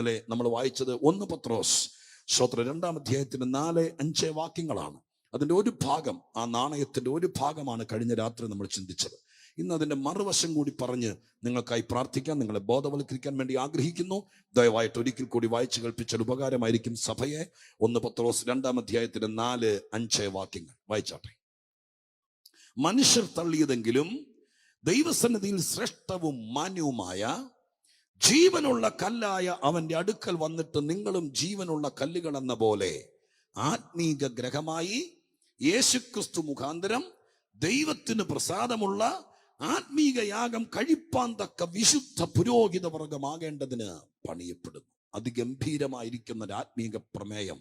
ഇന്നലെ നമ്മൾ വായിച്ചത് 1 പത്രോസ് 2 അധ്യായത്തിന്റെ 4-5 വാക്യങ്ങളാണ്. അതിന്റെ ഒരു ഭാഗം, ആ നാണയത്തിന്റെ ഒരു ഭാഗമാണ് കഴിഞ്ഞ രാത്രി നമ്മൾ ചിന്തിച്ചത്. ഇന്ന് അതിന്റെ മറുവശം കൂടി പറഞ്ഞ് നിങ്ങൾക്കായി പ്രാർത്ഥിക്കാൻ, നിങ്ങളെ ബോധവൽക്കരിക്കാൻ വേണ്ടി ആഗ്രഹിക്കുന്നു. ദയവായിട്ട് ഒരിക്കൽ കൂടി വായിച്ചു കേൾപ്പിച്ചാൽ ഉപകാരമായിരിക്കും സഭയെ. 1 പത്രോസ് 2 അധ്യായത്തിന്റെ 4-5 വാക്യങ്ങൾ വായിച്ചാട്ടെ. മനുഷ്യർ തള്ളിയതെങ്കിലും ദൈവസന്നിധിയിൽ ശ്രേഷ്ഠവും മാന്യവുമായ ജീവനുള്ള കല്ലായ അവന്റെ അടുക്കൽ വന്നിട്ട് നിങ്ങളും ജീവനുള്ള കല്ലുകൾ എന്ന പോലെ ആത്മീക ഗ്രഹമായി യേശുക്രിസ്തു മുഖാന്തരം ദൈവത്തിന് പ്രസാദമുള്ള ആത്മീക യാഗം കഴിപ്പാൻ തക്ക വിശുദ്ധ പുരോഹിത വർഗമാകേണ്ടതിന് പണിയപ്പെടുന്നു. അതിഗംഭീരമായിരിക്കുന്ന ഒരു ആത്മീക പ്രമേയം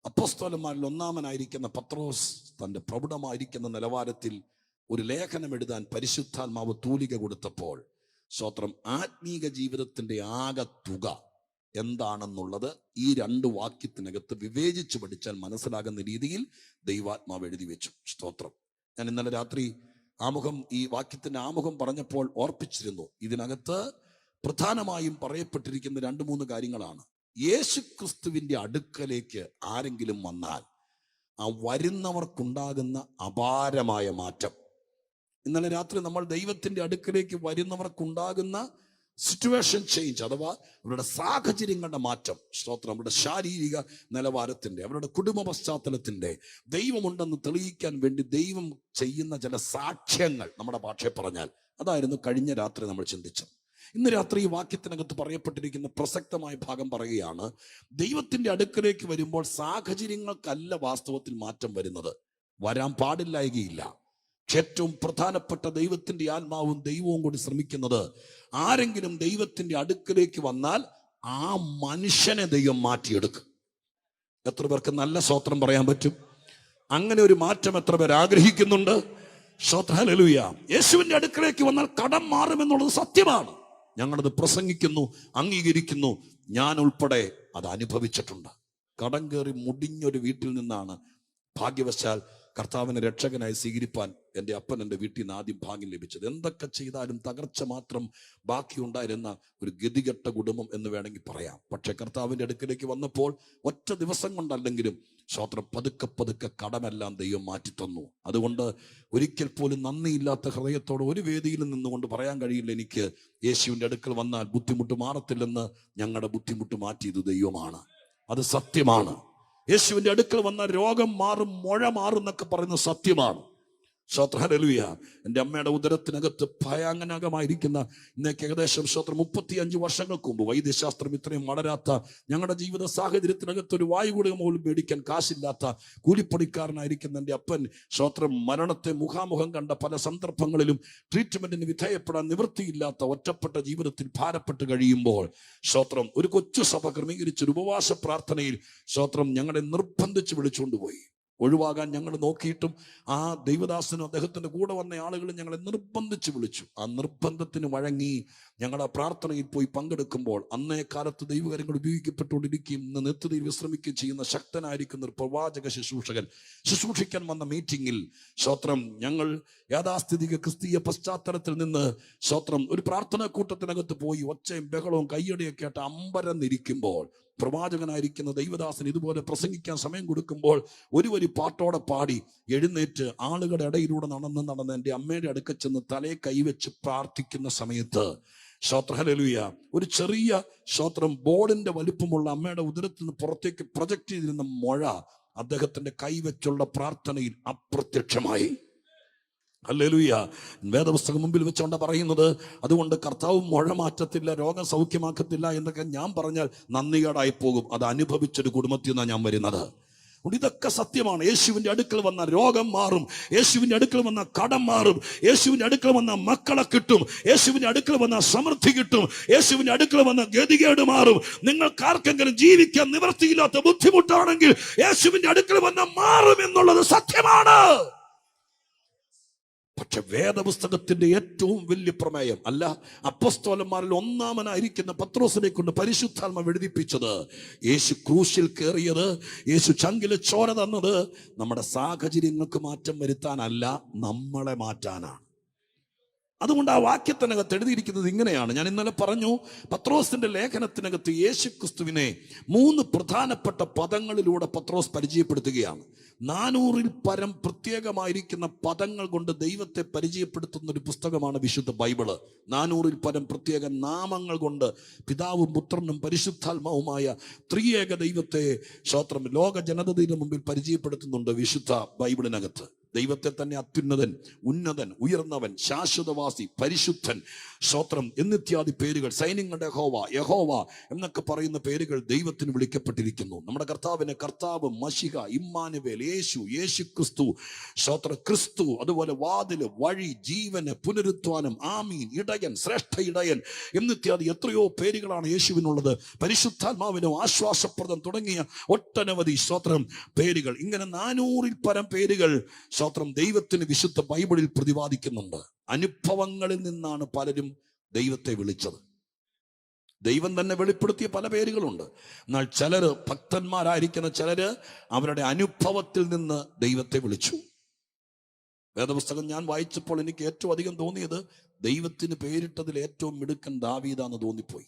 അപ്പോസ്തലന്മാരിൽ ഒന്നാമനായിരിക്കുന്ന പത്രോസ് തന്റെ പ്രൗഢമായിരിക്കുന്ന നിലവാരത്തിൽ ഒരു ലേഖനം എഴുതാൻ പരിശുദ്ധാത്മാവ് തൂലിക കൊടുത്തപ്പോൾ സ്തോത്രം, ആത്മീക ജീവിതത്തിന്റെ ആകെ തുക എന്താണെന്നുള്ളത് ഈ 2 വാക്യത്തിനകത്ത് വിവേചിച്ച് പഠിച്ചാൽ മനസ്സിലാകുന്ന രീതിയിൽ ദൈവാത്മാവ് എഴുതി വെച്ചു. സ്തോത്രം. ഞാൻ ഇന്നലെ രാത്രി ഈ വാക്യത്തിന്റെ ആമുഖം പറഞ്ഞപ്പോൾ ഓർപ്പിച്ചിരുന്നു. ഇതിനകത്ത് പ്രധാനമായും പറയപ്പെട്ടിരിക്കുന്ന 2-3 കാര്യങ്ങളാണ്. യേശുക്രിസ്തുവിന്റെ അടുക്കലേക്ക് ആരെങ്കിലും വന്നാൽ ആ വരുന്നവർക്കുണ്ടാകുന്ന അപാരമായ മാറ്റം. ഇന്നലെ രാത്രി നമ്മൾ ദൈവത്തിന്റെ അടുക്കലേക്ക് വരുന്നവർക്കുണ്ടാകുന്ന സിറ്റുവേഷൻ ചേഞ്ച്, അഥവാ അവരുടെ സാഹചര്യങ്ങളുടെ മാറ്റം, സ്തോത്രം, അവരുടെ ശാരീരിക നിലവാരത്തിന്റെ, അവരുടെ കുടുംബ പശ്ചാത്തലത്തിന്റെ ദൈവമുണ്ടെന്ന് തെളിയിക്കാൻ വേണ്ടി ദൈവം ചെയ്യുന്ന ചില സാക്ഷ്യങ്ങൾ, നമ്മുടെ ഭാഷയിൽ പറഞ്ഞാൽ അതായിരുന്നു കഴിഞ്ഞ രാത്രി നമ്മൾ ചിന്തിച്ചത്. ഇന്ന് രാത്രി ഈ വാക്യത്തിനകത്ത് പറയപ്പെട്ടിരിക്കുന്ന പ്രസക്തമായ ഭാഗം പറയുകയാണ്, ദൈവത്തിന്റെ അടുക്കലേക്ക് വരുമ്പോൾ സാഹചര്യങ്ങൾക്കല്ല വാസ്തവത്തിൽ മാറ്റം വരുന്നത്, വരാൻ പാടില്ലായകയില്ല. ഏറ്റവും പ്രധാനപ്പെട്ട ദൈവത്തിന്റെ ആത്മാവും ദൈവവും കൂടി ശ്രമിക്കുന്നത്, ആരെങ്കിലും ദൈവത്തിന്റെ അടുക്കലേക്ക് വന്നാൽ ആ മനുഷ്യനെ ദൈവം മാറ്റിയെടുക്കും. എത്ര പേർക്ക് നല്ല സ്തോത്രം പറയാൻ പറ്റും? അങ്ങനെ ഒരു മാറ്റം എത്ര പേർ ആഗ്രഹിക്കുന്നുണ്ട്? ഹല്ലേലൂയ. യേശുവിന്റെ അടുക്കലേക്ക് വന്നാൽ കടം മാറുമെന്നുള്ളത് സത്യമാണ്. ഞങ്ങളത് പ്രസംഗിക്കുന്നു, അംഗീകരിക്കുന്നു. ഞാൻ ഉൾപ്പെടെ അത് അനുഭവിച്ചിട്ടുണ്ട്. കടം കയറി മുടിഞ്ഞൊരു വീട്ടിൽ നിന്നാണ് ഭാഗ്യവശാൽ കർത്താവിനെ രക്ഷകനായി സ്വീകരിപ്പാൻ എൻ്റെ അപ്പൻ എൻ്റെ വീട്ടിൽ നിന്ന് ആദ്യം ഭാഗ്യം ലഭിച്ചത്. എന്തൊക്കെ ചെയ്താലും തകർച്ച മാത്രം ബാക്കിയുണ്ടായിരുന്ന ഒരു ഗതികെട്ട കുടുംബം എന്ന് വേണമെങ്കിൽ പറയാം. പക്ഷെ കർത്താവിൻ്റെ അടുക്കലേക്ക് വന്നപ്പോൾ ഒറ്റ ദിവസം കൊണ്ടല്ലെങ്കിലും സ്തോത്രം, പതുക്കെ കടമെല്ലാം ദൈവം മാറ്റിത്തന്നു. അതുകൊണ്ട് ഒരിക്കൽ പോലും നന്ദിയില്ലാത്ത ഹൃദയത്തോടെ ഒരു വേദിയിൽ നിന്നുകൊണ്ട് പറയാൻ കഴിയില്ല, എനിക്ക് യേശുവിൻ്റെ അടുക്കൽ വന്നാൽ ബുദ്ധിമുട്ട് മാറത്തില്ലെന്ന്. ഞങ്ങളുടെ ബുദ്ധിമുട്ട് മാറ്റിയത് ദൈവമാണ്, അത് സത്യമാണ്. യേശുവിന്റെ അടുക്കൽ വന്ന രോഗം മാറും, മുഴ മാറും എന്നൊക്കെ പറയുന്നത് സത്യമാണ്. ഹല്ലേലൂയ. എൻ്റെ അമ്മയുടെ ഉദരത്തിനകത്ത് ഭയാനകമായിരിക്കുന്ന ഇന്നേക്ക് ഏകദേശം 35 വർഷങ്ങൾക്ക് മുമ്പ് വൈദ്യശാസ്ത്രം ഇത്രയും വളരാത്ത, ഞങ്ങളുടെ ജീവിത സാഹചര്യത്തിനകത്ത് ഒരു വായുഗുളിക പോലും മേടിക്കാൻ കാശില്ലാത്ത കൂലിപ്പണിക്കാരനായിരിക്കുന്ന എൻ്റെ അപ്പൻ മരണത്തെ മുഖാമുഖം കണ്ട പല സന്ദർഭങ്ങളിലും ട്രീറ്റ്മെന്റിന് വിധേയപ്പെടാൻ നിവൃത്തിയില്ലാത്ത ഒറ്റപ്പെട്ട ജീവിതത്തിൽ ഭാരപ്പെട്ട് കഴിയുമ്പോൾ ഒരു കൊച്ചു സഭ ക്രമീകരിച്ചൊരു ഉപവാസ പ്രാർത്ഥനയിൽ ഞങ്ങളെ നിർബന്ധിച്ച് വിളിച്ചുകൊണ്ടുപോയി. ഒഴിവാകാൻ ഞങ്ങൾ നോക്കിയിട്ടും ആ ദൈവദാസനും അദ്ദേഹത്തിന്റെ കൂടെ വന്ന ആളുകളും ഞങ്ങളെ നിർബന്ധിച്ച് വിളിച്ചു. ആ നിർബന്ധത്തിന് വഴങ്ങി ഞങ്ങൾ ആ പ്രാർത്ഥനയിൽ പോയി പങ്കെടുക്കുമ്പോൾ അന്നേ കാലത്ത് ദൈവകാര്യങ്ങൾ ഉപയോഗിക്കപ്പെട്ടുകൊണ്ടിരിക്കുകയും ഇന്ന് നിത്യതയിൽ വിശ്രമിക്കുകയും ചെയ്യുന്ന ശക്തനായിരിക്കുന്ന ഒരു പ്രവാചക ശുശ്രൂഷിക്കാൻ വന്ന മീറ്റിംഗിൽ ഞങ്ങൾ യാഥാസ്ഥിതിക ക്രിസ്തീയ പശ്ചാത്തലത്തിൽ നിന്ന് ഒരു പ്രാർത്ഥനാ കൂട്ടത്തിനകത്ത് പോയി ഒച്ചയും ബഹളവും കയ്യടിയൊക്കെ ആയിട്ട് അമ്പരന്നിരിക്കുമ്പോൾ പ്രവാചകനായിരിക്കുന്ന ദൈവദാസൻ ഇതുപോലെ പ്രസംഗിക്കാൻ സമയം കൊടുക്കുമ്പോൾ ഒരു പാട്ടോടെ പാടി എഴുന്നേറ്റ് ആളുകളുടെ ഇടയിലൂടെ നടന്ന് എൻ്റെ അമ്മയുടെ അടുക്കൽ ചെന്ന് തലയെ കൈവച്ച് പ്രാർത്ഥിക്കുന്ന സമയത്ത് ഹല്ലേലൂയ, ഒരു ചെറിയ ബോർഡിന്റെ വലിപ്പമുള്ള അമ്മയുടെ ഉദരത്തിൽ നിന്ന് പുറത്തേക്ക് പ്രൊജക്ട് ചെയ്തിരുന്ന മുഴ അദ്ദേഹത്തിന്റെ കൈവച്ചുള്ള പ്രാർത്ഥനയിൽ അപ്രത്യക്ഷമായി. ഹല്ലേലൂയ. വേദപുസ്തകം മുമ്പിൽ വെച്ചുകൊണ്ട് പറയുന്നത്, അതുകൊണ്ട് കർത്താവ് മുഴ മാറ്റത്തില്ല, രോഗം സൗഖ്യമാക്കത്തില്ല എന്നൊക്കെ ഞാൻ പറഞ്ഞാൽ നന്ദികേടായി പോകും. അത് അനുഭവിച്ചൊരു കുടുംബത്തിൽ നിന്നാണ് ഞാൻ വരുന്നത്. ഇതൊക്കെ സത്യമാണ്. യേശുവിന്റെ അടുക്കൽ വന്ന രോഗം മാറും, യേശുവിന്റെ അടുക്കൽ വന്ന കടം മാറും, യേശുവിന്റെ അടുക്കൽ വന്ന മക്കളെ കിട്ടും, യേശുവിന്റെ അടുക്കൽ വന്ന സമൃദ്ധി കിട്ടും, യേശുവിന്റെ അടുക്കൽ വന്ന ഗതികേട് മാറും. നിങ്ങൾക്ക് ആർക്കെങ്കിലും ജീവിക്കാൻ നിവൃത്തിയില്ലാത്ത ബുദ്ധിമുട്ടാണെങ്കിൽ യേശുവിന്റെ അടുക്കൽ വന്ന മാറും എന്നുള്ളത് സത്യമാണ്. പക്ഷെ വേദപുസ്തകത്തിന്റെ ഏറ്റവും വലിയ പ്രമേയം അല്ല, അപ്പോസ്തലന്മാരിൽ ഒന്നാമനായിരിക്കുന്ന പത്രോസിനെ കൊണ്ട് പരിശുദ്ധാത്മാവ് എഴുതിപ്പിച്ചത്, യേശു ക്രൂശിൽ കയറിയത്, യേശു ചങ്കില് ചോര തന്നത് നമ്മുടെ സാഹചര്യങ്ങൾക്ക് മാറ്റം വരുത്താനല്ല, നമ്മളെ മാറ്റാനാണ്. അതുകൊണ്ട് ആ വാക്യത്തിനകത്ത് എഴുതിയിരിക്കുന്നത് ഇങ്ങനെയാണ്. ഞാൻ ഇന്നലെ പറഞ്ഞു, പത്രോസിന്റെ ലേഖനത്തിനകത്ത് യേശുക്രിസ്തുവിനെ 3 പ്രധാനപ്പെട്ട പദങ്ങളിലൂടെ പത്രോസ് പരിചയപ്പെടുത്തുകയാണ്. 400-ൽ പരം പ്രത്യേകമായിരിക്കുന്ന പദങ്ങൾ കൊണ്ട് ദൈവത്തെ പരിചയപ്പെടുത്തുന്ന ഒരു പുസ്തകമാണ് വിശുദ്ധ ബൈബിള്. 400-ൽ പരം പ്രത്യേക നാമങ്ങൾ കൊണ്ട് പിതാവും പുത്രനും പരിശുദ്ധാത്മാവുമായ ത്രിയേക ദൈവത്തെ ലോക ജനതയുടെ മുമ്പിൽ പരിചയപ്പെടുത്തുന്നുണ്ട് വിശുദ്ധ ബൈബിളിനകത്ത്. ദൈവത്തെ തന്നെ അത്യുന്നതൻ, ഉന്നതൻ, ഉയർന്നവൻ, ശാശ്വതവാസി, പരിശുദ്ധൻ, സ്തോത്രം എന്നിത്യാദി പേരുകൾ, സൈന്യങ്ങളുടെ യഹോവ എന്നൊക്കെ പറയുന്ന പേരുകൾ ദൈവത്തിന് വിളിക്കപ്പെട്ടിരിക്കുന്നു. നമ്മുടെ കർത്താവിനെ കർത്താവ്, മശിഹ, ഇമ്മാനുവേൽ, യേശു ക്രിസ്തു, സ്തോത്ര ക്രിസ്തു, അതുപോലെ വാതില്, വഴി, ജീവന്, പുനരുത്ഥാനം, ആമീൻ, ഇടയൻ, ശ്രേഷ്ഠ ഇടയൻ എന്നിത്യാദി എത്രയോ പേരുകളാണ് യേശുവിനുള്ളത്. പരിശുദ്ധാത്മാവിനോ ആശ്വാസപ്രദം തുടങ്ങിയ ഒട്ടനവധി സ്തോത്രം പേരുകൾ. ഇങ്ങനെ 400-ൽ പരം പേരുകൾ സ്തോത്രം ദൈവത്തിന് വിശുദ്ധ ബൈബിളിൽ പ്രതിപാദിക്കുന്നുണ്ട്. അനുഭവങ്ങളിൽ നിന്നാണ് പലരും ദൈവത്തെ വിളിച്ചത്. ദൈവം തന്നെ വെളിപ്പെടുത്തിയ പല പേരുകളുണ്ട്. എന്നാൽ ചിലര്, ഭക്തന്മാരായിരിക്കുന്ന ചിലര്, അവരുടെ അനുഭവത്തിൽ നിന്ന് ദൈവത്തെ വിളിച്ചു. വേദപുസ്തകം ഞാൻ വായിച്ചപ്പോൾ എനിക്ക് ഏറ്റവും അധികം തോന്നിയത് ദൈവത്തിന് പേരിട്ടതിൽ ഏറ്റവും മിടുക്കൻ ദാവീദാന്ന് തോന്നിപ്പോയി.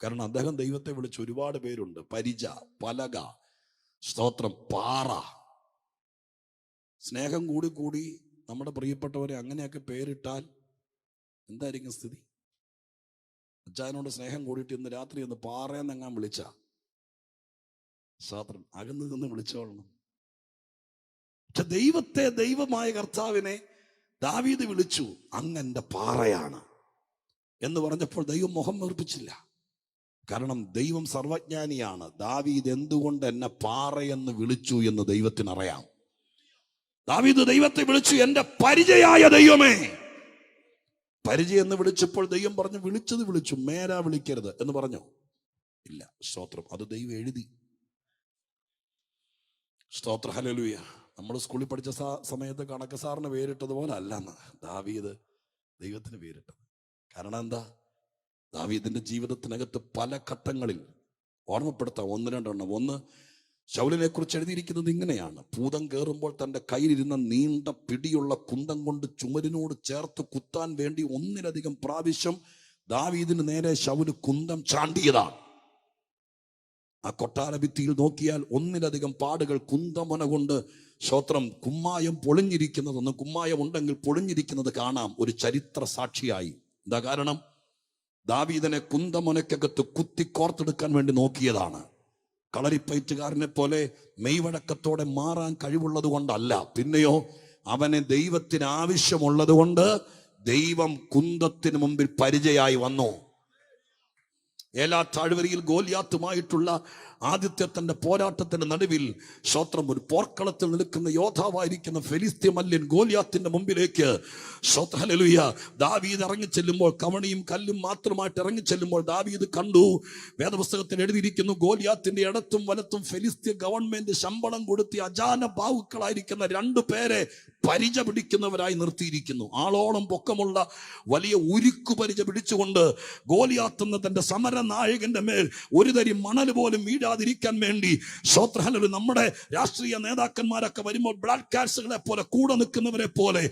കാരണം അദ്ദേഹം ദൈവത്തെ വിളിച്ച ഒരുപാട് പേരുണ്ട്. പരിച, പലക, സ്തോത്രം, പാറ. സ്നേഹം കൂടി നമ്മുടെ പ്രിയപ്പെട്ടവരെ അങ്ങനെയൊക്കെ പേരിട്ടാൽ എന്തായിരിക്കും സ്ഥിതി? അച്ചായനോട് സ്നേഹം കൂടിയിട്ട് ഇന്ന് രാത്രി ഒന്ന് പാറയെന്നെങ്ങാൻ വിളിച്ച സ്തോത്രം അകന്നു നിന്ന് വിളിച്ചോളണം. പക്ഷെ ദൈവത്തെ, ദൈവമായ കർത്താവിനെ ദാവീദ് വിളിച്ചു, അങ്ങന്റെ പാറയാണ് എന്ന് പറഞ്ഞപ്പോൾ ദൈവം മുഖം വീർപ്പിച്ചില്ല. കാരണം ദൈവം സർവജ്ഞാനിയാണ്. ദാവീദ് എന്തുകൊണ്ട് എന്നെ പാറയെന്ന് വിളിച്ചു എന്ന് ദൈവത്തിനറിയാം. ദാവീദ് ദൈവത്തെ വിളിച്ചു, എന്റെ പരിചയായ ദൈവമേ. പരിചയം എന്ന് വിളിച്ചപ്പോൾ ദൈവം പറഞ്ഞു, വിളിച്ചത് വിളിച്ചു, മേരാ വിളിക്കരുത് എന്ന് പറഞ്ഞു. ഇല്ല, സ്തോത്രം, അത് ദൈവം എഴുതി. സ്തോത്ര, ഹല്ലേലൂയ. നമ്മൾ സ്കൂളിൽ പഠിച്ച സമയത്ത് കണക്ക് സാറിന് പേരിട്ടതുപോലെ അല്ലെന്ന് ദാവീദ് ദൈവത്തിന് പേരിട്ടത്. കാരണം എന്താ? ദാവീദിന്റെ ജീവിതത്തിനകത്ത് പല ഘട്ടങ്ങളിൽ ഓർമ്മപ്പെടുത്താം 1-2 എണ്ണം. ഒന്ന്, ശൗലിനെ കുറിച്ച് എഴുതിയിരിക്കുന്നത് ഇങ്ങനെയാണ്: ഭൂതം കയറുമ്പോൾ തൻ്റെ കയ്യിലിരുന്ന നീണ്ട പിടിയുള്ള കുന്തം കൊണ്ട് ചുമരിനോട് ചേർത്ത് കുത്താൻ വേണ്ടി 1-ലധികം പ്രാവശ്യം ദാവീദിന് നേരെ ശൗല് കുന്തം ചാണ്ടിയതാണ്. ആ കൊട്ടാര ഭിത്തിയിൽ നോക്കിയാൽ 1-ലധികം പാടുകൾ കുന്തമൊന കൊണ്ട് സ്തോത്രം കുമ്മായം പൊളിഞ്ഞിരിക്കുന്നതൊന്ന്, കുമ്മായം ഉണ്ടെങ്കിൽ പൊളിഞ്ഞിരിക്കുന്നത് കാണാം ഒരു ചരിത്ര സാക്ഷിയായി. എന്താ കാരണം? ദാവീദിനെ കുന്തമൊനക്കകത്ത് കുത്തിക്കോർത്തെടുക്കാൻ വേണ്ടി നോക്കിയതാണ്. കളരിപ്പയറ്റുകാരനെ പോലെ മെയ്വഴക്കത്തോടെ മാറാൻ കഴിവുള്ളത് കൊണ്ടല്ല, പിന്നെയോ അവനെ ദൈവത്തിന് ആവശ്യമുള്ളത് കൊണ്ട് ദൈവം കുന്തത്തിന് മുമ്പിൽ പരിചയായി വന്നു. ഏലാ താഴ്വരയിൽ ഗോലിയാത്തുമായിട്ടുള്ള ആദ്യത്തെ തന്റെ പോരാട്ടത്തിന്റെ നടുവിൽ സ്തോത്രം ഒരു പോർക്കളത്തിൽ നിൽക്കുന്ന യോദ്ധാവായിരിക്കുന്ന ഫെലിസ്ത്യ മല്യൻ ഗോലിയാത്തിന്റെ മുമ്പിലേക്ക് ഹല്ലേലൂയ ദാവീദ് ഇറങ്ങിച്ചെല്ലുമ്പോൾ, കവണിയും കല്ലും മാത്രമായിട്ട് ഇറങ്ങിച്ചെല്ലുമ്പോൾ ദാവീദ് കണ്ടു. വേദപുസ്തകത്തിൽ എഴുതിയിരിക്കുന്നു, ഗോലിയാത്തിന്റെ ഇടത്തും വലത്തും ഫെലിസ്ത്യ ഗവൺമെന്റ് ശമ്പളം കൊടുത്തി അജാന ബാഹുക്കളായിരിക്കുന്ന 2 പേരെ പരിച പിടിക്കുന്നവരായി നിർത്തിയിരിക്കുന്നു. ആളോളം പൊക്കമുള്ള വലിയ ഉരുക്കു പരിച പിടിച്ചുകൊണ്ട് ഗോലിയാത്ത് എന്ന തന്റെ സമര നായകന്റെ മേൽ ഒരു തരി മണൽ പോലും വീഴാതിരിക്കാൻ വേണ്ടി ഹല്ലേലൂയ നമ്മുടെ രാഷ്ട്രീയ നേതാക്കന്മാരൊക്കെ വരുമ്പോൾ ബ്രോഡ്കാസ്റ്റുകളെ പോലെ കൂടെ നിൽക്കുന്നവരെ പോലെ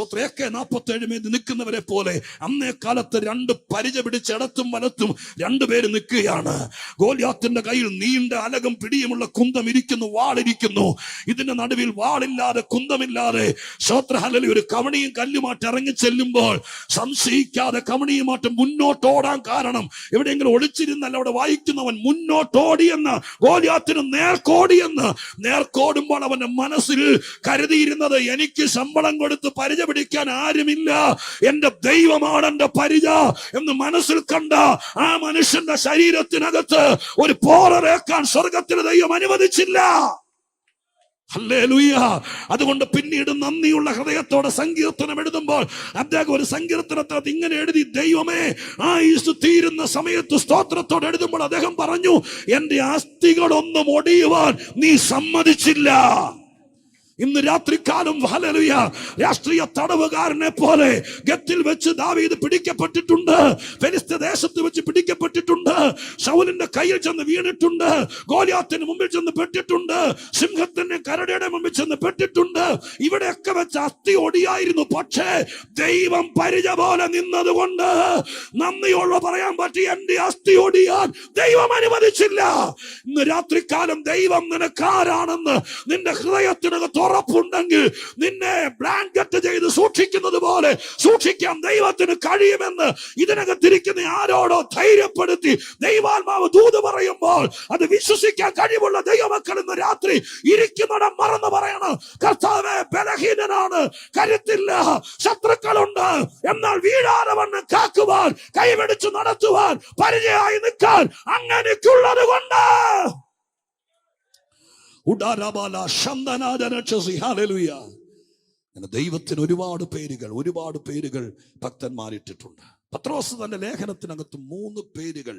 AK-47 നിൽക്കുന്നവരെ പോലെ അന്നേ കാലത്ത് 2 പരിച പിടിച്ച് ഇടത്തും വലത്തും 2 പേര് നിൽക്കുകയാണ്. ഗോലിയാത്തിന്റെ കയ്യിൽ നീണ്ട അലകും പിടിയുമുള്ള കുന്തം ഇരിക്കുന്നു, വാളിരിക്കുന്നു. ഇതിന്റെ നടുവിൽ വാളില്ലാതെ, കുന്തമില്ലാതെ ഹല്ലേലൂയ ഒരു കവണിയും കല്ലുമായിട്ട് ഇറങ്ങി ചെല്ലുമ്പോൾ സംശയിക്കാതെ കവണിയുമായിട്ട് മുന്നോട്ടോടാൻ കാരണം എവിടെയെങ്കിലും ഒളിച്ചിരുന്നല്ല അവിടെ വായിക്കുന്നവൻ മുന്നോട്ടോടിയെന്ന്, ഗോലിയാത്തിന് നേർക്കോടിയെന്ന്. നേർക്കോടുമ്പോൾ അവന്റെ മനസ്സിൽ കരുതിയിരുന്നത്, എനിക്ക് ശമ്പളം കൊടുത്ത് പരിച പിടിക്കാൻ ആരുമില്ല, എന്റെ ദൈവമാണ് എന്റെ പരിച എന്ന് മനസ്സിൽ കണ്ട ആ മനുഷ്യന്റെ ശരീരത്തിനകത്ത് ഒരു പോറേക്കാൻ സ്വർഗത്തിലെ ദൈവം അനുവദിച്ചില്ല. ഹല്ലേലൂയ. അതുകൊണ്ട് പിന്നീട് നന്ദിയുള്ള ഹൃദയത്തോടെ സങ്കീർത്തനം എഴുതുമ്പോൾ അദ്ദേഹം ഒരു സങ്കീർത്തനത്തിൽ ഇങ്ങനെ എഴുതി, ദൈവമേ ആയുസ് തീരുന്ന സമയത്ത് സ്തോത്രത്തോടെ എഴുതുമ്പോൾ അദ്ദേഹം പറഞ്ഞു, എന്റെ അസ്ഥികളൊന്നും ഒടിയുവാൻ നീ സമ്മതിച്ചില്ല. ഇന്ന് രാത്രികാലം ഹല്ലേലൂയ, രാഷ്ട്രീയ തടവുകാരനെ പോലെ ഗത്തിൽ വെച്ച് ദാവീദ് പിടിക്കപ്പെട്ടിട്ടുണ്ട്, ഫെലിസ്ത്യ ദേശത്ത് വെച്ച് പിടിക്കപ്പെട്ടിട്ടുണ്ട്, ശൗലിന്റെ കയ്യിൽ ചെന്ന് വീണിട്ടുണ്ട്, ഗോലിയാത്തിന് മുമ്പിൽ ചെന്ന് പെട്ടിട്ടുണ്ട്, സിംഹത്തിന്റെ കരടിയുടെ മുമ്പിൽ ചെന്ന് പെട്ടിട്ടുണ്ട്. ഇവിടെയൊക്കെ വെച്ച് അസ്ഥി ഒടിയായിരുന്നു. പക്ഷേ ദൈവം പരിച പോലെ നിന്നതുകൊണ്ട് നന്ദിയോട് പറയാൻ പറ്റി, എന്റെ അസ്ഥി ഒടിയാൻ ദൈവം അനുവദിച്ചില്ല. ഇന്ന് രാത്രികാലം ദൈവം നിനക്കാരാണെന്ന് നിന്റെ ഹൃദയത്തിനകത്ത് ഉറപ്പുണ്ടെങ്കിൽ നിന്നെ ബ്ലാങ്കറ്റ് ചെയ്ത് സൂക്ഷിക്കുന്നത് പോലെ സൂക്ഷിക്കാൻ ദൈവത്തിന് കഴിയുമെന്ന് ഇതിനകത്തിരിക്കുന്ന ആരോടോ ധൈര്യപ്പെടുത്തി ദൈവാത്മാവ് ദൂത് പറയുമ്പോൾ അത് വിശ്വസിക്കാൻ കഴിവുള്ള ദൈവമക്കൾ ഇന്ന് രാത്രി ഇരിക്കുന്നിടം മറന്ന് പറയണം, കർത്താവേ, ബലഹീനനാണ്, കരുത്തില്ല, ശത്രുക്കളുണ്ട്, എന്നാൽ വീഴാതെ വണ്ണം കാക്കുവാൻ, കൈപിടിച്ചു നടത്തുവാൻ, പരിചയമായി നിൽക്കാൻ അങ്ങനെയുള്ളത് കൊണ്ട് ദൈവത്തിന് ഒരുപാട് പേരുകൾ ഭക്തന്മാരിട്ടിട്ടുണ്ട്. പത്രോസ് തന്റെ ലേഖനത്തിനകത്ത് 3 പേരുകൾ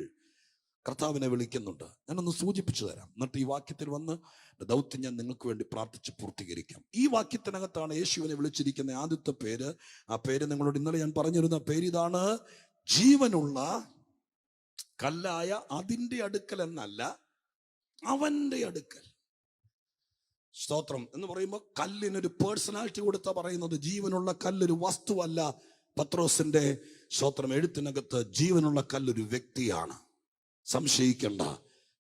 കർത്താവിനെ വിളിക്കുന്നുണ്ട്. ഞാനൊന്ന് സൂചിപ്പിച്ചു തരാം, എന്നിട്ട് ഈ വാക്യത്തിൽ വന്ന് ദൗത്യം ഞാൻ നിങ്ങൾക്ക് വേണ്ടി പ്രാർത്ഥിച്ച് പൂർത്തീകരിക്കാം. ഈ വാക്യത്തിനകത്താണ് യേശുവിനെ വിളിച്ചിരിക്കുന്ന ആദ്യത്തെ പേര്. ആ പേര് നിങ്ങളോട് ഇന്നലെ ഞാൻ പറഞ്ഞിരുന്ന പേര് ഇതാണ്: ജീവനുള്ള കല്ലായ അതിന്റെ അടുക്കൽ എന്നല്ല, അവന്റെ അടുക്കൽ. സ്തോത്രം എന്ന് പറയുമ്പോൾ കല്ലിനൊരു പേഴ്സണാലിറ്റി കൊടുത്താ പറയുന്നത്. ജീവനുള്ള കല്ലൊരു വസ്തുവല്ല. പത്രോസിന്റെ സ്തോത്രം എഴുത്തിനകത്ത് ജീവനുള്ള കല്ലൊരു വ്യക്തിയാണ്. സംശയിക്കേണ്ട,